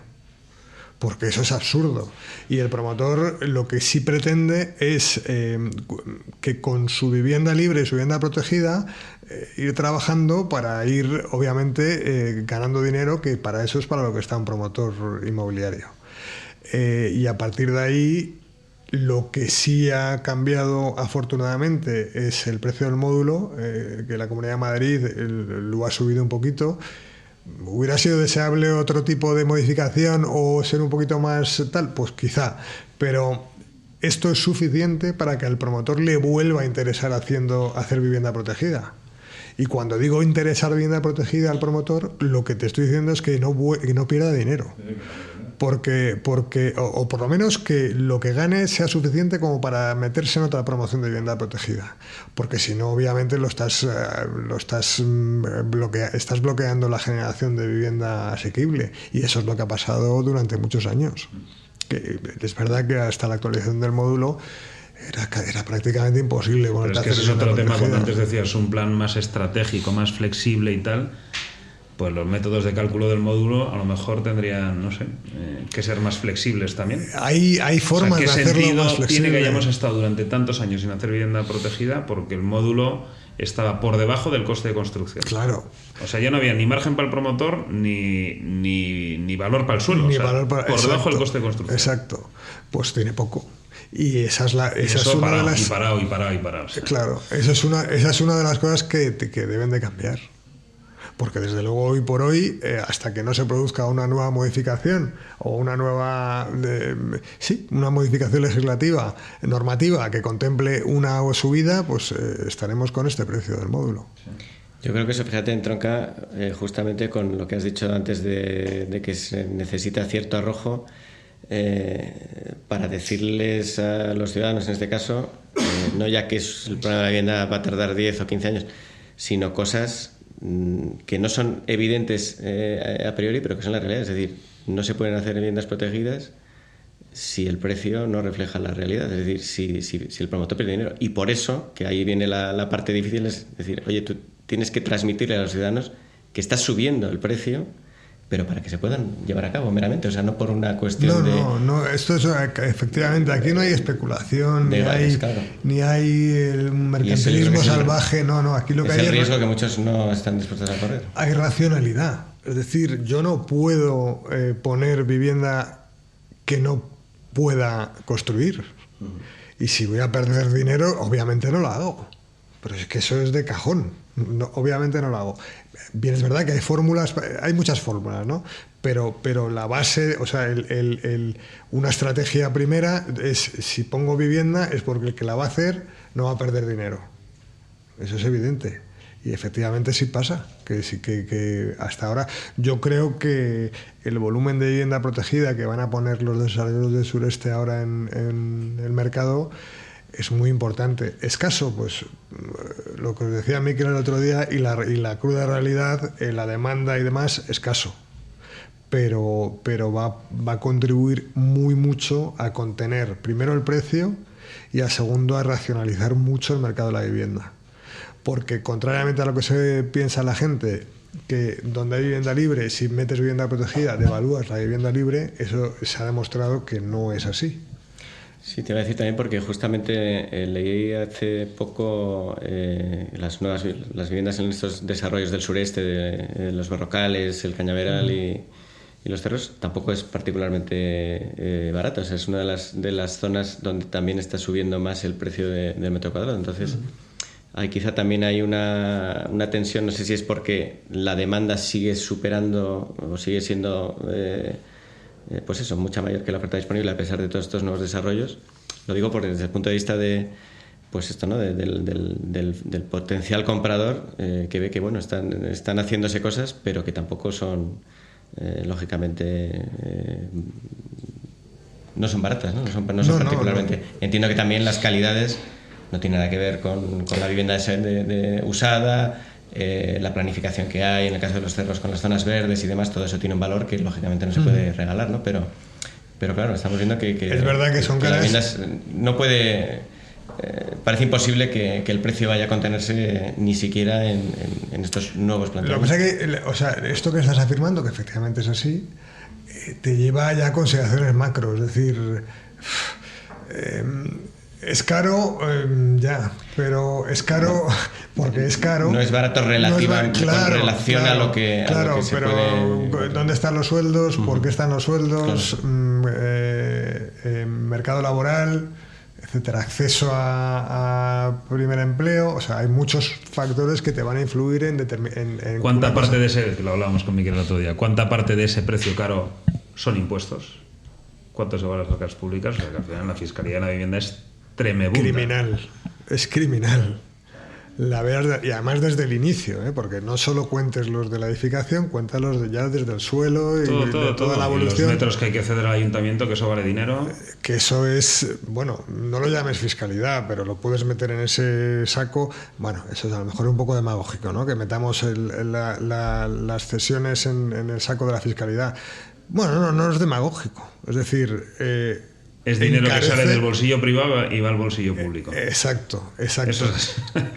S4: porque eso es absurdo. Y el promotor lo que sí pretende es que con su vivienda libre y su vivienda protegida ir trabajando para ir, obviamente, ganando dinero, que para eso es para lo que está un promotor inmobiliario. Y a partir de ahí, lo que sí ha cambiado afortunadamente es el precio del módulo, que la Comunidad de Madrid lo ha subido un poquito. ¿Hubiera sido deseable otro tipo de modificación o ser un poquito más tal? Pues quizá, pero esto es suficiente para que al promotor le vuelva a interesar hacer vivienda protegida. Y cuando digo interesar vivienda protegida al promotor, lo que te estoy diciendo es que no pierda dinero. Porque, o por lo menos que lo que gane sea suficiente como para meterse en otra promoción de vivienda protegida. Porque si no, obviamente estás bloqueando la generación de vivienda asequible. Y eso es lo que ha pasado durante muchos años. Que es verdad que hasta la actualización del módulo era prácticamente imposible.
S3: Pero es que ese es otro tema, cuando antes decías un plan más estratégico, más flexible y tal, pues los métodos de cálculo del módulo a lo mejor tendrían, no sé, que ser más flexibles también.
S4: Hay formas de hacerlo más flexible.
S3: ¿Qué sentido tiene que hayamos estado durante tantos años sin hacer vivienda protegida porque el módulo estaba por debajo del coste de construcción?
S4: Claro.
S3: O sea, ya no había ni margen para el promotor ni valor para el suelo.
S4: Ni
S3: o sea,
S4: valor para,
S3: por debajo del coste de construcción.
S4: Exacto. Pues tiene poco. Y esa es una
S3: parado,
S4: de las...
S3: Y parado. Sí.
S4: Claro, esa es una de las cosas que deben de cambiar. Porque desde luego hoy por hoy, hasta que no se produzca una nueva modificación o una modificación legislativa, normativa, que contemple una subida, pues estaremos con este precio del módulo.
S2: Yo creo que eso, fíjate, entronca justamente con lo que has dicho antes de que se necesita cierto arrojo para decirles a los ciudadanos, en este caso, no ya que el problema de la vivienda va a tardar 10 o 15 años, sino cosas que no son evidentes a priori, pero que son la realidad. Es decir, no se pueden hacer viviendas protegidas si el precio no refleja la realidad, es decir, si el promotor pierde dinero. Y por eso, que ahí viene la parte difícil, es decir, oye, tú tienes que transmitirle a los ciudadanos que estás subiendo el precio, pero para que se puedan llevar a cabo meramente, o sea, no por una cuestión
S4: No, esto es, efectivamente, aquí no hay especulación, ni hay el mercantilismo salvaje, no, aquí lo que hay
S2: es el riesgo que muchos no están dispuestos a correr.
S4: Hay racionalidad, es decir, yo no puedo poner vivienda que no pueda construir, y si voy a perder dinero, obviamente no lo hago, pero es que eso es de cajón, obviamente no lo hago. Bien, es verdad que hay muchas fórmulas, ¿no? Pero la base, o sea, una estrategia primera es, si pongo vivienda, es porque el que la va a hacer no va a perder dinero. Eso es evidente. Y efectivamente sí pasa, que hasta ahora yo creo que el volumen de vivienda protegida que van a poner los desarrolladores del sureste ahora en el mercado es muy importante. Escaso, pues lo que os decía Miquel el otro día, y la cruda realidad, la demanda y demás, escaso. Pero va a contribuir muy mucho a contener primero el precio y a segundo a racionalizar mucho el mercado de la vivienda. Porque contrariamente a lo que se piensa la gente, que donde hay vivienda libre, si metes vivienda protegida, devalúas la vivienda libre, eso se ha demostrado que no es así.
S2: Sí, te iba a decir también porque justamente leí hace poco las viviendas en estos desarrollos del sureste, de los Berrocales, el Cañaveral y los Cerros, tampoco es particularmente barato. O sea, es una de las zonas donde también está subiendo más el precio del metro cuadrado. Entonces, ahí quizá también hay una tensión, no sé si es porque la demanda sigue superando o sigue siendo... pues eso, mucha mayor que la oferta disponible a pesar de todos estos nuevos desarrollos. Lo digo porque desde el punto de vista de, pues esto, ¿no? del potencial comprador que ve que bueno, están haciéndose cosas, pero que tampoco son lógicamente no son baratas, ¿no? No son particularmente. No. Entiendo que también las calidades no tienen nada que ver con la vivienda usada. La planificación que hay en el caso de los cerros con las zonas verdes y demás, todo eso tiene un valor que lógicamente no se puede regalar, ¿no? Pero claro, estamos viendo que
S4: es verdad que son caras.
S2: Las viviendas no puede... parece imposible que el precio vaya a contenerse ni siquiera en estos nuevos planteamientos.
S4: Lo que pasa es que, o sea, esto que estás afirmando, que efectivamente es así, te lleva ya a consideraciones macro, es decir, es caro, ya. Pero es caro porque es caro.
S2: No es barato relativamente con relación a lo que se
S4: pero
S2: puede...
S4: ¿dónde están los sueldos? ¿Por qué están los sueldos? Mercado laboral, etcétera, acceso a primer empleo. O sea, hay muchos factores que te van a influir en
S3: ¿Cuánta parte de ese, que lo hablábamos con Miquel el otro día, cuánta parte de ese precio caro son impuestos? ¿Cuánto se va a las arcas públicas? O sea, que al final la fiscalidad de la vivienda es tremebunda.
S4: Es criminal. Y además desde el inicio, porque no solo cuentes los de la edificación, cuéntalos ya desde el suelo y toda la evolución.
S3: Y los metros que hay que ceder al ayuntamiento, que eso vale dinero.
S4: Que eso es, bueno, no lo llames fiscalidad, pero lo puedes meter en ese saco. Bueno, eso es a lo mejor un poco demagógico, ¿no? Que metamos las cesiones en el saco de la fiscalidad. Bueno, no es demagógico. Es decir...
S3: es dinero que sale del bolsillo privado y va al bolsillo público.
S4: Exacto.
S3: Eso es.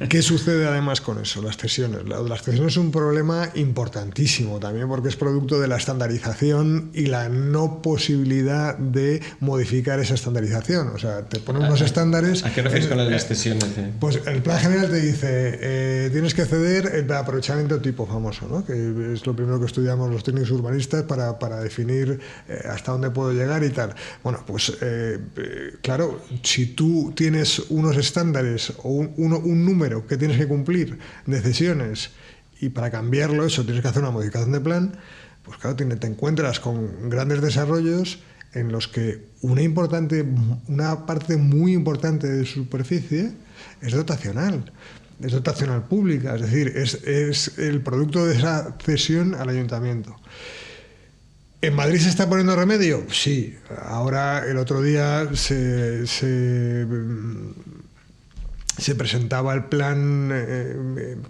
S4: ¿Qué sucede además con eso? Las cesiones. Las cesiones es un problema importantísimo también porque es producto de la estandarización y la no posibilidad de modificar esa estandarización. O sea, te ponen unos estándares...
S2: ¿A qué refieres con las cesiones?
S4: Pues el plan general te dice tienes que ceder el aprovechamiento tipo famoso, ¿no? Que es lo primero que estudiamos los técnicos urbanistas para definir hasta dónde puedo llegar y tal. Bueno, pues... claro, si tú tienes unos estándares o un número que tienes que cumplir de cesiones y para cambiarlo eso tienes que hacer una modificación de plan, pues claro, te encuentras con grandes desarrollos en los que una parte muy importante de su superficie es dotacional pública, es decir, es el producto de esa cesión al ayuntamiento. ¿En Madrid se está poniendo remedio? Sí. Ahora, el otro día se presentaba el plan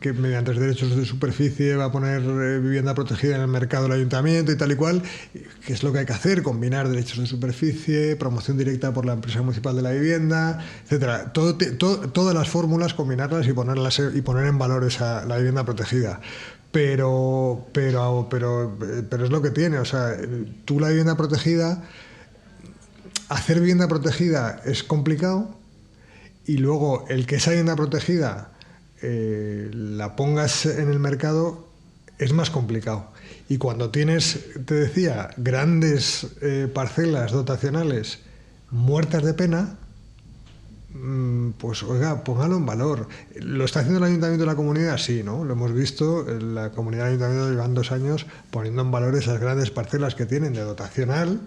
S4: que mediante los derechos de superficie va a poner vivienda protegida en el mercado del ayuntamiento y tal y cual, que es lo que hay que hacer, combinar derechos de superficie, promoción directa por la empresa municipal de la vivienda, etcétera. Todas las fórmulas, combinarlas y poner en valor la vivienda protegida. Pero es lo que tiene, o sea, tú la vivienda protegida, hacer vivienda protegida es complicado y luego el que esa vivienda protegida la pongas en el mercado es más complicado. Y cuando tienes, te decía, grandes parcelas dotacionales muertas de pena, pues oiga, póngalo en valor. ¿Lo está haciendo el ayuntamiento de la comunidad? Sí, ¿no? Lo hemos visto, la comunidad del ayuntamiento llevan 2 años poniendo en valor esas grandes parcelas que tienen de dotacional,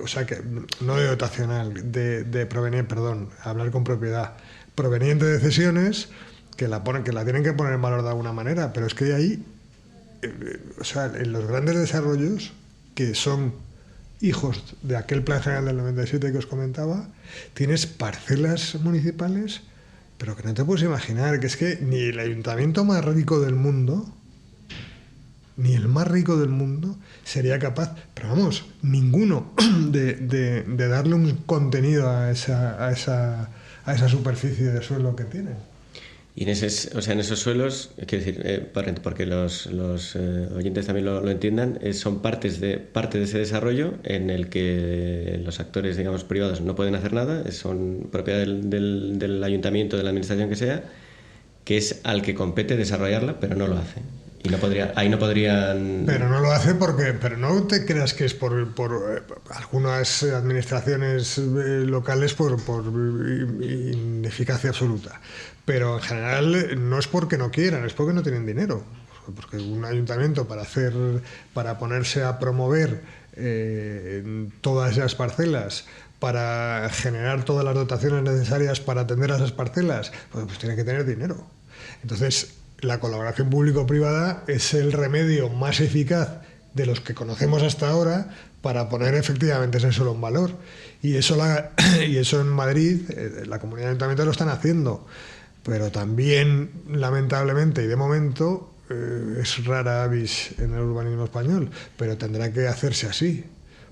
S4: o sea, que no de dotacional, de proveniente, perdón, hablar con propiedad, proveniente de cesiones, que la tienen que poner en valor de alguna manera, pero es que ahí, o sea, en los grandes desarrollos, que son hijos de aquel plan general del 97 que os comentaba, tienes parcelas municipales, pero que no te puedes imaginar, que es que ni el ayuntamiento más rico del mundo, ni el más rico del mundo, sería capaz, pero vamos, ninguno, de darle un contenido a esa superficie de suelo que tienen.
S2: Y en esos suelos, quiero decir, porque los oyentes también lo entiendan, son parte de ese desarrollo en el que los actores, digamos, privados no pueden hacer nada, son propiedad del ayuntamiento, de la administración que sea, que es al que compete desarrollarla, pero no lo hace. Y ahí no podrían...
S4: Pero no lo hace pero no te creas que es por algunas administraciones locales por ineficacia absoluta. Pero en general no es porque no quieran, es porque no tienen dinero. Porque un ayuntamiento para ponerse a promover todas esas parcelas, para generar todas las dotaciones necesarias para atender a esas parcelas, pues tiene que tener dinero. Entonces, la colaboración público-privada es el remedio más eficaz de los que conocemos hasta ahora para poner efectivamente ese suelo en valor. Y eso en Madrid, la comunidad de ayuntamientos lo están haciendo. Pero también, lamentablemente, y de momento, es rara avis en el urbanismo español, pero tendrá que hacerse así.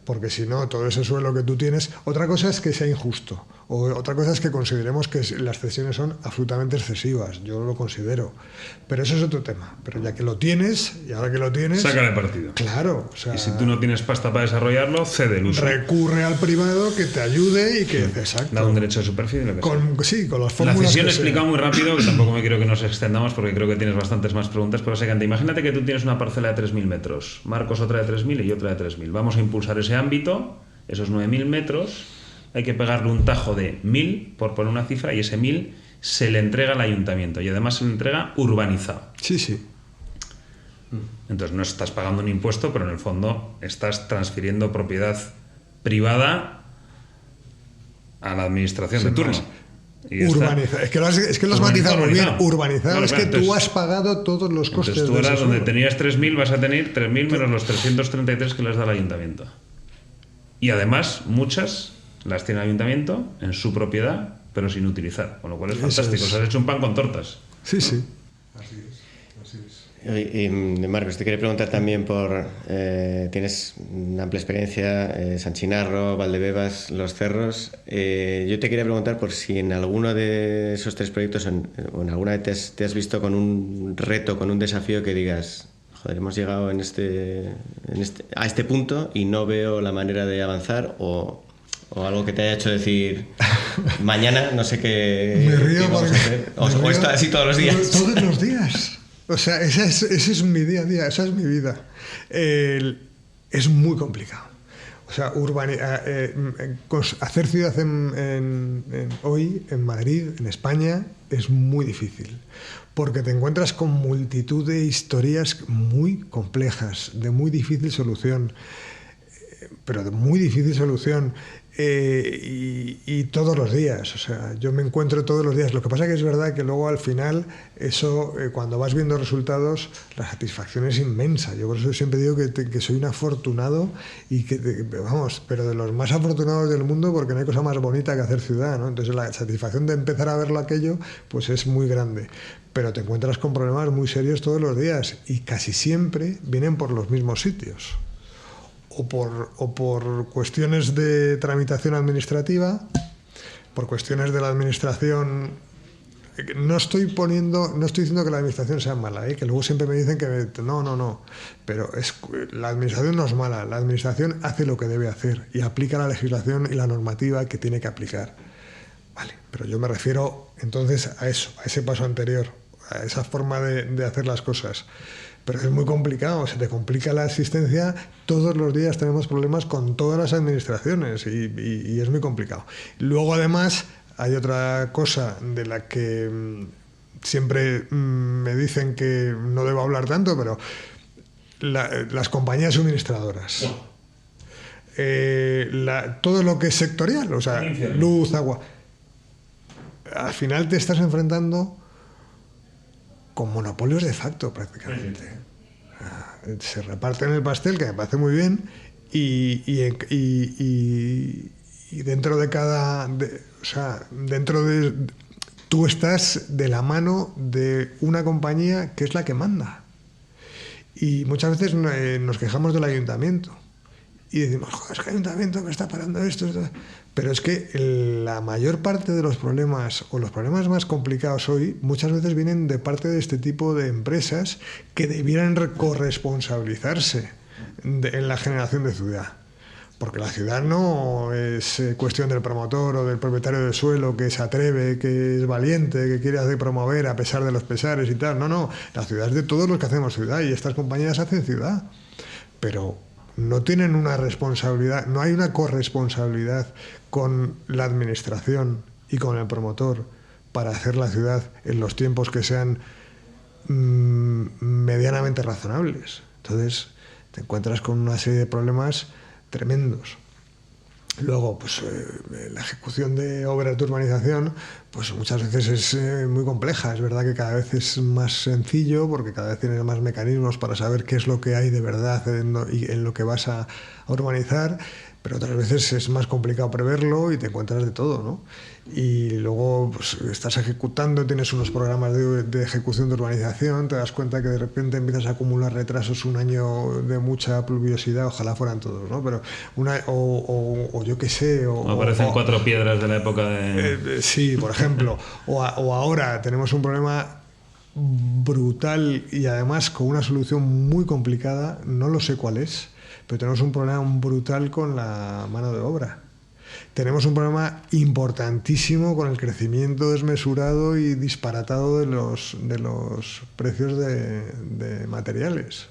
S4: Porque si no, todo ese suelo que tú tienes... Otra cosa es que sea injusto. O otra cosa es que consideremos que las cesiones son absolutamente excesivas. Yo lo considero. Pero eso es otro tema. Pero ya que lo tienes, y ahora que lo tienes...
S3: Sácale partido.
S4: Claro. O sea,
S3: y si tú no tienes pasta para desarrollarlo, cede el uso.
S4: Recurre al privado que te ayude y que... Exacto.
S3: Da un derecho de superficie, lo que sea.
S4: Sí, con las fórmulas.
S3: La cesión
S4: que
S3: explica
S4: sean.
S3: muy rápido, que tampoco me quiero que nos extendamos porque creo que tienes bastantes más preguntas, pero básicamente, imagínate que tú tienes una parcela de 3.000 metros, Marcos otra de 3.000 y otra de 3.000. Vamos a impulsar ese ámbito, esos 9.000 metros, hay que pegarle un tajo de 1.000, por poner una cifra, y ese 1.000 se le entrega al ayuntamiento, y además se le entrega urbanizado.
S4: Sí.
S3: Entonces no estás pagando un impuesto, pero en el fondo estás transfiriendo propiedad privada a la administración de turno.
S4: Urbanizar. Es que lo has matizado muy bien. Urbanizar.
S3: Claro,
S4: es que
S3: entonces,
S4: tú has pagado todos los costes.
S3: Entonces tú
S4: de
S3: ahora
S4: ese
S3: donde
S4: suelo.
S3: tenías 3.000 vas a tener 3.000 menos los 333 que les da el ayuntamiento. Y además muchas las tiene el ayuntamiento en su propiedad, pero sin utilizar. Con lo cual es fantástico. Os has hecho un pan con tortas.
S4: Sí.
S2: Y, Marcos, te quería preguntar también por... tienes una amplia experiencia, San Chinarro, Valdebebas, Los Cerros. Yo te quería preguntar por si en alguno de esos 3 proyectos o en alguna vez te has visto con un reto, con un desafío que digas, joder, hemos llegado a este punto y no veo la manera de avanzar, o algo que te haya hecho decir, mañana no sé qué,
S4: Me río
S2: qué vamos a hacer. O esto así todos los días.
S4: Todos los días. O sea, ese es mi día a día, esa es mi vida. Es muy complicado. O sea, hacer ciudad hoy en Madrid, en España, es muy difícil. Porque te encuentras con multitud de historias muy complejas, de muy difícil solución. Pero de muy difícil solución. Y todos los días, o sea, yo me encuentro todos los días. Lo que pasa que es verdad que luego al final eso, cuando vas viendo resultados, la satisfacción es inmensa. Yo por eso siempre digo que soy un afortunado y pero de los más afortunados del mundo, porque no hay cosa más bonita que hacer ciudad, ¿no? Entonces la satisfacción de empezar a verlo aquello, pues es muy grande. Pero te encuentras con problemas muy serios todos los días y casi siempre vienen por los mismos sitios. O por cuestiones de tramitación administrativa, por cuestiones de la administración. No estoy diciendo que la administración sea mala, que luego siempre me dicen que no, pero la administración no es mala, la administración hace lo que debe hacer y aplica la legislación y la normativa que tiene que aplicar. Vale, pero yo me refiero entonces a eso, a ese paso anterior, a esa forma de hacer las cosas. Pero es muy complicado, se te complica la existencia. Todos los días tenemos problemas con todas las administraciones y es muy complicado. Luego, además, hay otra cosa de la que siempre me dicen que no debo hablar tanto, pero las compañías suministradoras. Todo lo que es sectorial, o sea, luz, agua. Al final te estás enfrentando con monopolios de facto prácticamente. Se reparten el pastel, que me parece muy bien, y dentro de cada... tú estás de la mano de una compañía que es la que manda. Y muchas veces nos quejamos del ayuntamiento. Y decimos, joder, es que el ayuntamiento me está parando esto. Pero es que la mayor parte de los problemas, o los problemas más complicados hoy, muchas veces vienen de parte de este tipo de empresas que debieran corresponsabilizarse en la generación de ciudad. Porque la ciudad no es cuestión del promotor o del propietario del suelo que se atreve, que es valiente, que quiere hacer promover a pesar de los pesares y tal. No, la ciudad es de todos los que hacemos ciudad y estas compañías hacen ciudad. Pero no tienen una responsabilidad, no hay una corresponsabilidad con la administración y con el promotor para hacer la ciudad en los tiempos que sean medianamente razonables. Entonces te encuentras con una serie de problemas tremendos. Luego, pues la ejecución de obras de urbanización, pues muchas veces es muy compleja. Es verdad que cada vez es más sencillo porque cada vez tienes más mecanismos para saber qué es lo que hay de verdad en lo que vas a urbanizar, pero otras veces es más complicado preverlo y te encuentras de todo, ¿no? Y luego pues, estás ejecutando, tienes unos programas de ejecución de urbanización, te das cuenta que de repente empiezas a acumular retrasos, un año de mucha pluviosidad, ojalá fueran todos, ¿no? Pero o yo qué sé...
S3: Aparecen 4 piedras de la época de...
S4: sí, por ejemplo. O ahora tenemos un problema brutal y además con una solución muy complicada, no lo sé cuál es, pero tenemos un problema brutal con la mano de obra. Tenemos un problema importantísimo con el crecimiento desmesurado y disparatado de los precios de materiales.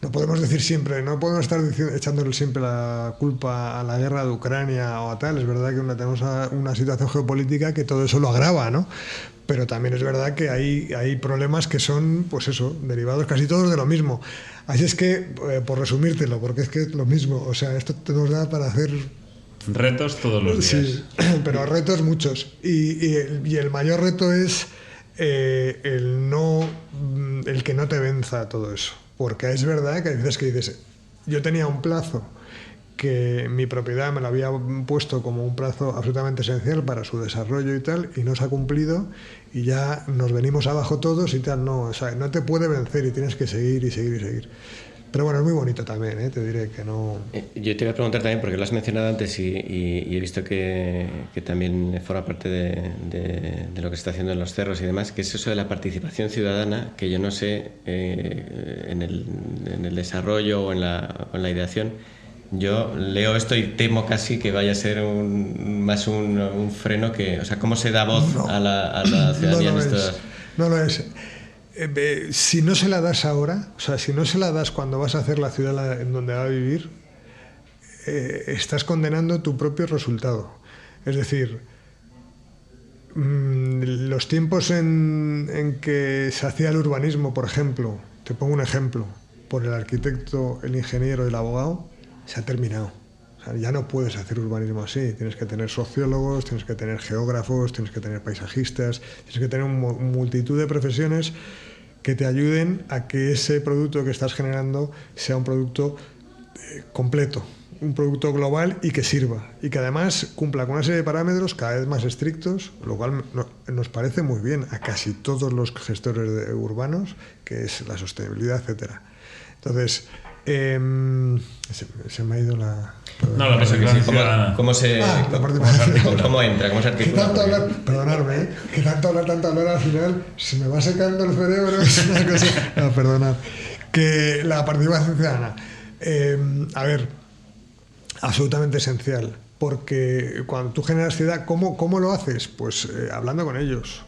S4: No podemos decir siempre, no podemos estar echándole siempre la culpa a la guerra de Ucrania o a tal. Es verdad que tenemos una situación geopolítica que todo eso lo agrava, ¿no? Pero también es verdad que hay problemas que son, pues eso, derivados casi todos de lo mismo. Así es que, por resumírtelo, porque es que es lo mismo, o sea, esto nos da para hacer...
S3: Retos todos los días.
S4: Sí, pero retos muchos. Y el mayor reto es el que no te venza todo eso. Porque es verdad que hay veces que dices, yo tenía un plazo que mi propiedad me lo había puesto como un plazo absolutamente esencial para su desarrollo y tal, y no se ha cumplido, y ya nos venimos abajo todos y tal. No, o sea, no te puede vencer y tienes que seguir y seguir y seguir. Pero bueno, es muy bonito también, te diré que no...
S2: Yo te iba a preguntar también, porque lo has mencionado antes y he visto que también forma parte de lo que se está haciendo en los cerros y demás, que es eso de la participación ciudadana, que yo no sé en el desarrollo o en la ideación. Yo leo esto y temo casi que vaya a ser más un freno que... O sea, ¿cómo se da voz a la ciudadanía en esto?
S4: No lo es. Si no se la das ahora, o sea, si no se la das cuando vas a hacer la ciudad en donde va a vivir, estás condenando tu propio resultado. Es decir, los tiempos en que se hacía el urbanismo, por ejemplo, te pongo un ejemplo, por el arquitecto, el ingeniero y el abogado, se ha terminado. O sea, ya no puedes hacer urbanismo así. Tienes que tener sociólogos, tienes que tener geógrafos, tienes que tener paisajistas, tienes que tener multitud de profesiones que te ayuden a que ese producto que estás generando sea un producto completo, un producto global y que sirva, y que además cumpla con una serie de parámetros cada vez más estrictos, lo cual nos parece muy bien a casi todos los gestores urbanos, que es la sostenibilidad, etcétera. Entonces, se me ha ido la...
S3: No, la participación ciudadana.
S2: ¿Cómo se articula?
S4: Perdonadme, que tanto hablar al final se me va secando el cerebro. Es una cosa... No, perdonad. Que la participación ciudadana, a ver, absolutamente esencial, porque cuando tú generas ciudad, ¿cómo lo haces? Pues hablando con ellos.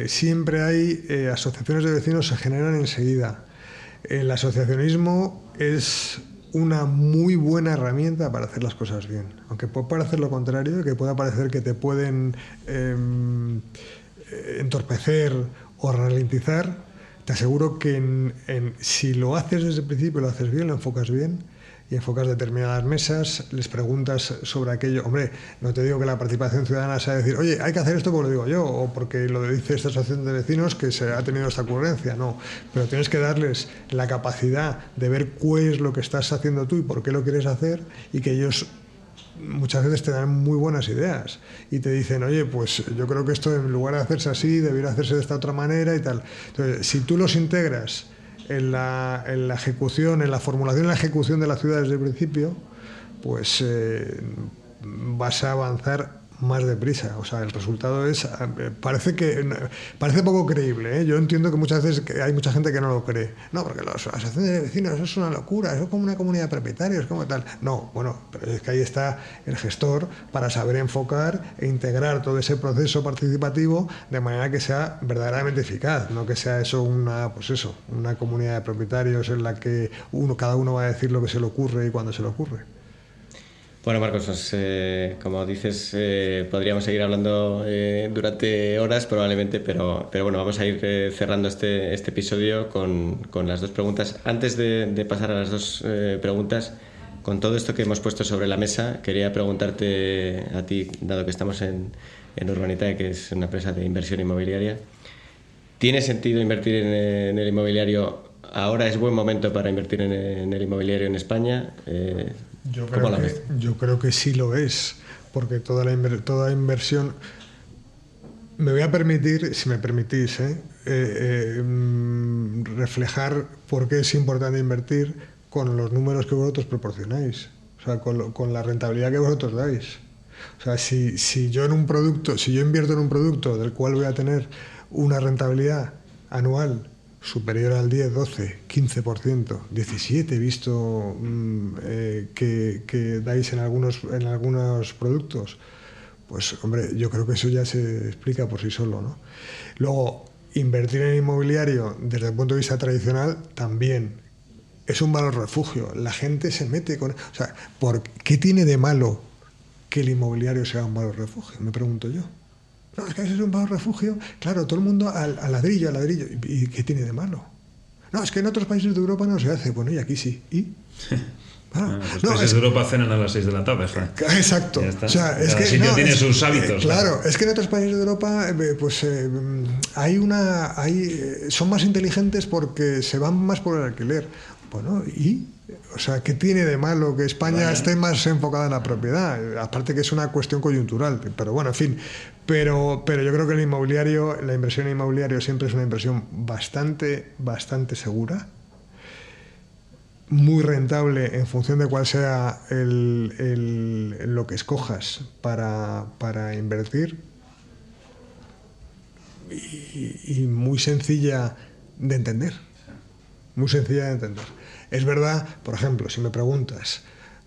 S4: Siempre hay asociaciones de vecinos, se generan enseguida. El asociacionismo es una muy buena herramienta para hacer las cosas bien, aunque puede parecer lo contrario, que pueda parecer que te pueden entorpecer o ralentizar. Te aseguro que si lo haces desde el principio, lo haces bien, lo enfocas bien y enfocas determinadas mesas, les preguntas sobre aquello. Hombre, no te digo que la participación ciudadana sea decir, oye, hay que hacer esto porque lo digo yo, o porque lo dice esta asociación de vecinos que se ha tenido esta ocurrencia, no. Pero tienes que darles la capacidad de ver qué es lo que estás haciendo tú y por qué lo quieres hacer, y que ellos muchas veces te dan muy buenas ideas y te dicen, oye, pues yo creo que esto en lugar de hacerse así, debería hacerse de esta otra manera y tal. Entonces, si tú los integras en la ejecución, en la formulación y la ejecución de la ciudad desde el principio, pues vas a avanzar más deprisa. O sea, el resultado es... Parece poco creíble, ¿eh? Yo entiendo que muchas veces hay mucha gente que no lo cree. No, porque las asociaciones de vecinos, eso es una locura, eso es como una comunidad de propietarios, como tal. No, bueno, pero es que ahí está el gestor para saber enfocar e integrar todo ese proceso participativo de manera que sea verdaderamente eficaz, no que sea eso una comunidad de propietarios en la que cada uno va a decir lo que se le ocurre y cuando se le ocurre.
S2: Bueno, Marcos, pues, como dices, podríamos seguir hablando durante horas probablemente, pero bueno, vamos a ir cerrando este episodio con las dos preguntas. Antes de pasar a las dos preguntas, con todo esto que hemos puesto sobre la mesa, quería preguntarte a ti, dado que estamos en Urbanitae, que es una empresa de inversión inmobiliaria, ¿tiene sentido invertir en el inmobiliario ¿ahora es buen momento para invertir en el inmobiliario en España? ¿Cómo la ves?
S4: Yo creo que sí lo es, porque toda inversión... Me voy a permitir, si me permitís, reflejar por qué es importante invertir con los números que vosotros proporcionáis, o sea, con la rentabilidad que vosotros dais. O sea, si yo invierto en un producto del cual voy a tener una rentabilidad anual superior al 10, 12, 15%, 17% he visto que dais en algunos productos, pues hombre, yo creo que eso ya se explica por sí solo, ¿no? Luego, invertir en inmobiliario desde el punto de vista tradicional también es un valor refugio. La gente se mete con... O sea, ¿por qué tiene de malo que el inmobiliario sea un valor refugio? Me pregunto yo. No, es que eso es un valor refugio. Claro, todo el mundo al ladrillo, al ladrillo. ¿Y qué tiene de malo? No, es que en otros países de Europa no se hace. Bueno, y aquí sí. ¿Y?
S3: Los países de Europa cenan a las 6 de la tarde.
S4: Exacto.
S3: O sea, es que sitio tiene sus hábitos.
S4: Claro, es que en otros países de Europa son más inteligentes porque se van más por el alquiler. Bueno, ¿y? O sea, ¿qué tiene de malo que España esté más enfocada en la propiedad? Aparte que es una cuestión coyuntural, pero bueno, en fin. Pero yo creo que la inversión en inmobiliario siempre es una inversión bastante segura, muy rentable en función de cuál sea lo que escojas para invertir, y muy sencilla de entender. Muy sencilla de entender. Es verdad, por ejemplo, si me preguntas,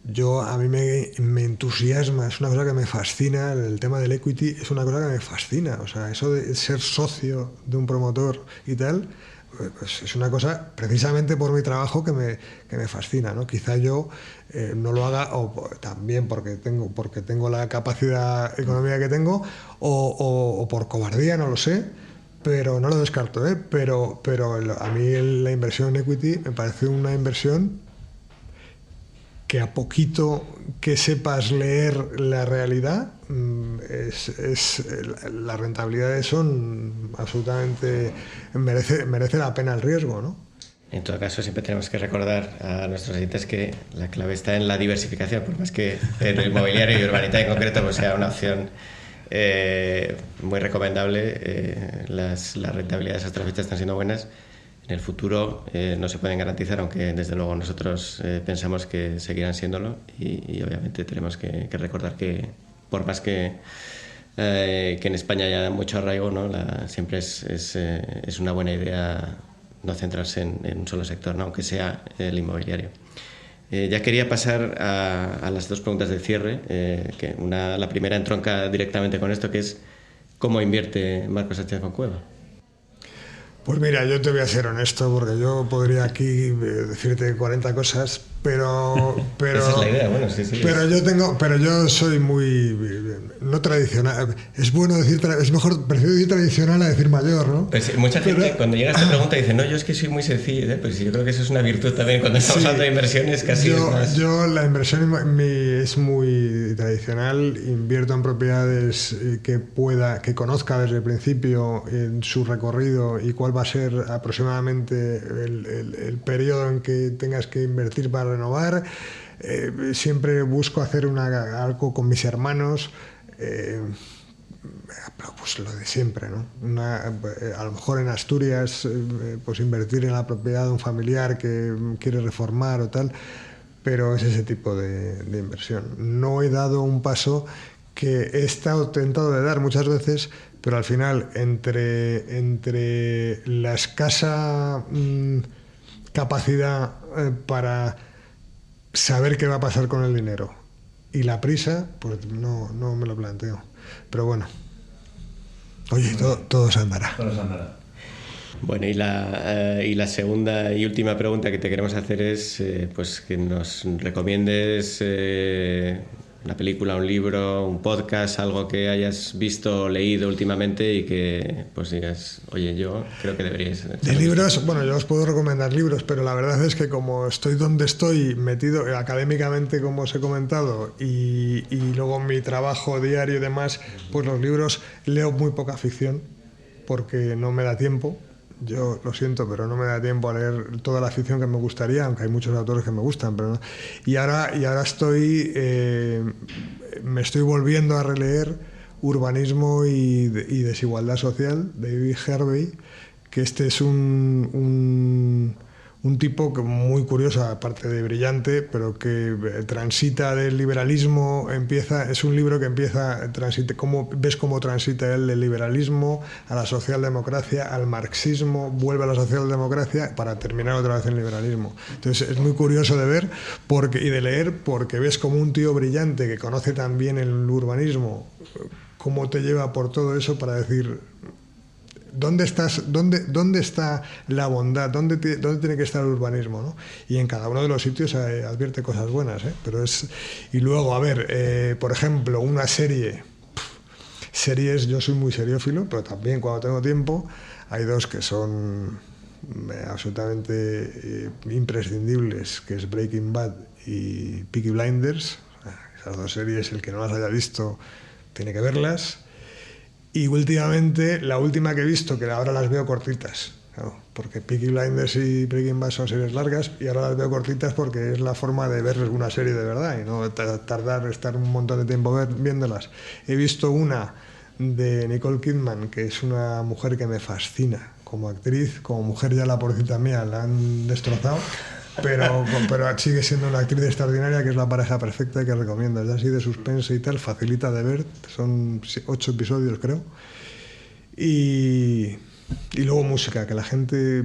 S4: a mí me entusiasma, es una cosa que me fascina, el tema del equity es una cosa que me fascina. O sea, eso de ser socio de un promotor y tal, pues es una cosa, precisamente por mi trabajo, que me fascina, ¿no? Quizá yo no lo haga, o también porque tengo la capacidad económica que tengo, o por cobardía, no lo sé, pero no lo descarto, pero a mí la inversión en equity me parece una inversión que, a poquito que sepas leer la realidad, las rentabilidades son absolutamente... merece la pena el riesgo, ¿no?
S2: En todo caso, siempre tenemos que recordar a nuestros oyentes que la clave está en la diversificación, por más que el inmobiliario y Urbanitae en concreto pues sea una opción muy recomendable. Las rentabilidades hasta la fecha están siendo buenas. En el futuro no se pueden garantizar, aunque desde luego nosotros pensamos que seguirán siéndolo, y obviamente tenemos que recordar que, por más que en España haya mucho arraigo, ¿no? Siempre es una buena idea no centrarse en un solo sector, ¿no? Aunque sea el inmobiliario. Ya quería pasar a las dos preguntas de cierre, que la primera entronca directamente con esto, que es ¿cómo invierte Marcos Sánchez Concueva?
S4: Pues mira, yo te voy a ser honesto, porque yo podría aquí decirte 40 cosas, pero
S2: esa es la idea, bueno, sí.
S4: Pero yo soy muy no tradicional. Es bueno decir, es mejor, prefiero decir tradicional a decir mayor, ¿no?
S2: Pues mucha gente cuando llega a esta pregunta dice, no, yo es que soy muy sencillo, pues yo creo que eso es una virtud también cuando estamos hablando de inversiones, casi
S4: yo la inversión es muy tradicional. Invierto en propiedades que conozca desde el principio en su recorrido y cuál va a ser aproximadamente el periodo en que tengas que invertir para renovar. Siempre busco hacer algo con mis hermanos, pues lo de siempre, ¿no? A lo mejor en Asturias, pues invertir en la propiedad de un familiar que quiere reformar o tal, pero es ese tipo de inversión. No he dado un paso que he estado tentado de dar muchas veces, pero al final entre la escasa capacidad para saber qué va a pasar con el dinero y la prisa, pues no me lo planteo. Pero bueno, oye, todo se andará.
S3: Todo se andará.
S2: Bueno, y la segunda y última pregunta que te queremos hacer es pues que nos recomiendes una película, un libro, un podcast, algo que hayas visto o leído últimamente y que pues digas, oye, yo creo que deberíais...
S4: De libros, bueno, yo os puedo recomendar libros, pero la verdad es que como estoy donde estoy, metido académicamente, como os he comentado, y luego mi trabajo diario y demás, pues los libros leo muy poca ficción, porque no me da tiempo. yo lo siento, pero no me da tiempo a leer toda la ficción que me gustaría, aunque hay muchos autores que me gustan, pero no. Y ahora me estoy volviendo a releer Urbanismo y desigualdad social, de David Harvey, que este es un tipo muy curioso, aparte de brillante, pero que transita del liberalismo, es un libro que ves cómo transita él del liberalismo a la socialdemocracia, al marxismo, vuelve a la socialdemocracia para terminar otra vez en el liberalismo. Entonces es muy curioso de ver y de leer, porque ves como un tío brillante que conoce tan bien el urbanismo, cómo te lleva por todo eso para decir... ¿Dónde está la bondad? ¿Dónde tiene que estar el urbanismo, ¿no? Y en cada uno de los sitios advierte cosas buenas, ¿eh? Y luego, a ver, por ejemplo, una series, yo soy muy seriófilo, pero también cuando tengo tiempo, hay dos que son absolutamente imprescindibles, que es Breaking Bad y Peaky Blinders. Esas dos series, el que no las haya visto tiene que verlas. Y últimamente, la última que he visto, que ahora las veo cortitas, claro, porque Peaky Blinders y Breaking Bad son series largas, y ahora las veo cortitas porque es la forma de ver una serie de verdad y no estar un montón de tiempo viéndolas. He visto una de Nicole Kidman, que es una mujer que me fascina como actriz, como mujer ya la pobrecita mía la han destrozado, pero sigue siendo una actriz extraordinaria, que es La pareja perfecta, y que recomiendo. Es así de suspense y tal, facilita de ver, son 8 episodios creo. Y luego música, que la gente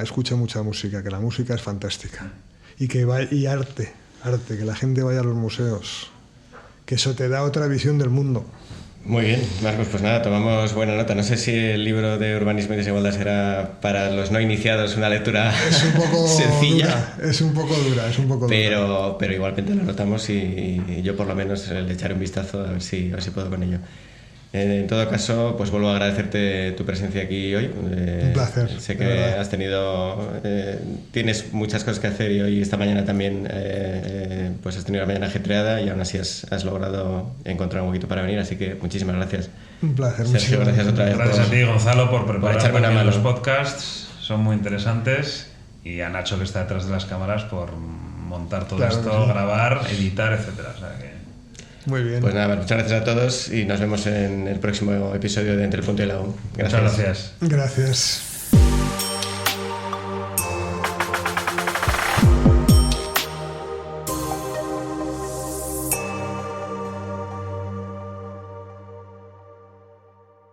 S4: escuche mucha música, que la música es fantástica. Y arte, que la gente vaya a los museos, que eso te da otra visión del mundo.
S2: Muy bien, Marcos, pues nada, tomamos buena nota. No sé si el libro de Urbanismo y Desigualdad será para los no iniciados una lectura sencilla.
S4: Es un poco dura.
S2: Pero igualmente lo anotamos y yo por lo menos le echaré un vistazo a ver si puedo con ello. En todo caso, pues vuelvo a agradecerte tu presencia aquí hoy.
S4: Un placer.
S2: Sé que tienes muchas cosas que hacer y hoy, esta mañana también, pues has tenido la mañana ajetreada y aún así has logrado encontrar un poquito para venir, así que muchísimas gracias.
S4: Un placer.
S2: Sergio, gracias otra vez.
S3: Gracias a ti, Gonzalo, por preparar los podcasts, son muy interesantes, y a Nacho, que está detrás de las cámaras, por montar todo esto, grabar, editar, etcétera. O sea que...
S4: Muy bien.
S2: Pues nada, muchas gracias a todos y nos vemos en el próximo episodio de Entre el Punto y la U.
S3: Gracias.
S4: Muchas gracias. Gracias.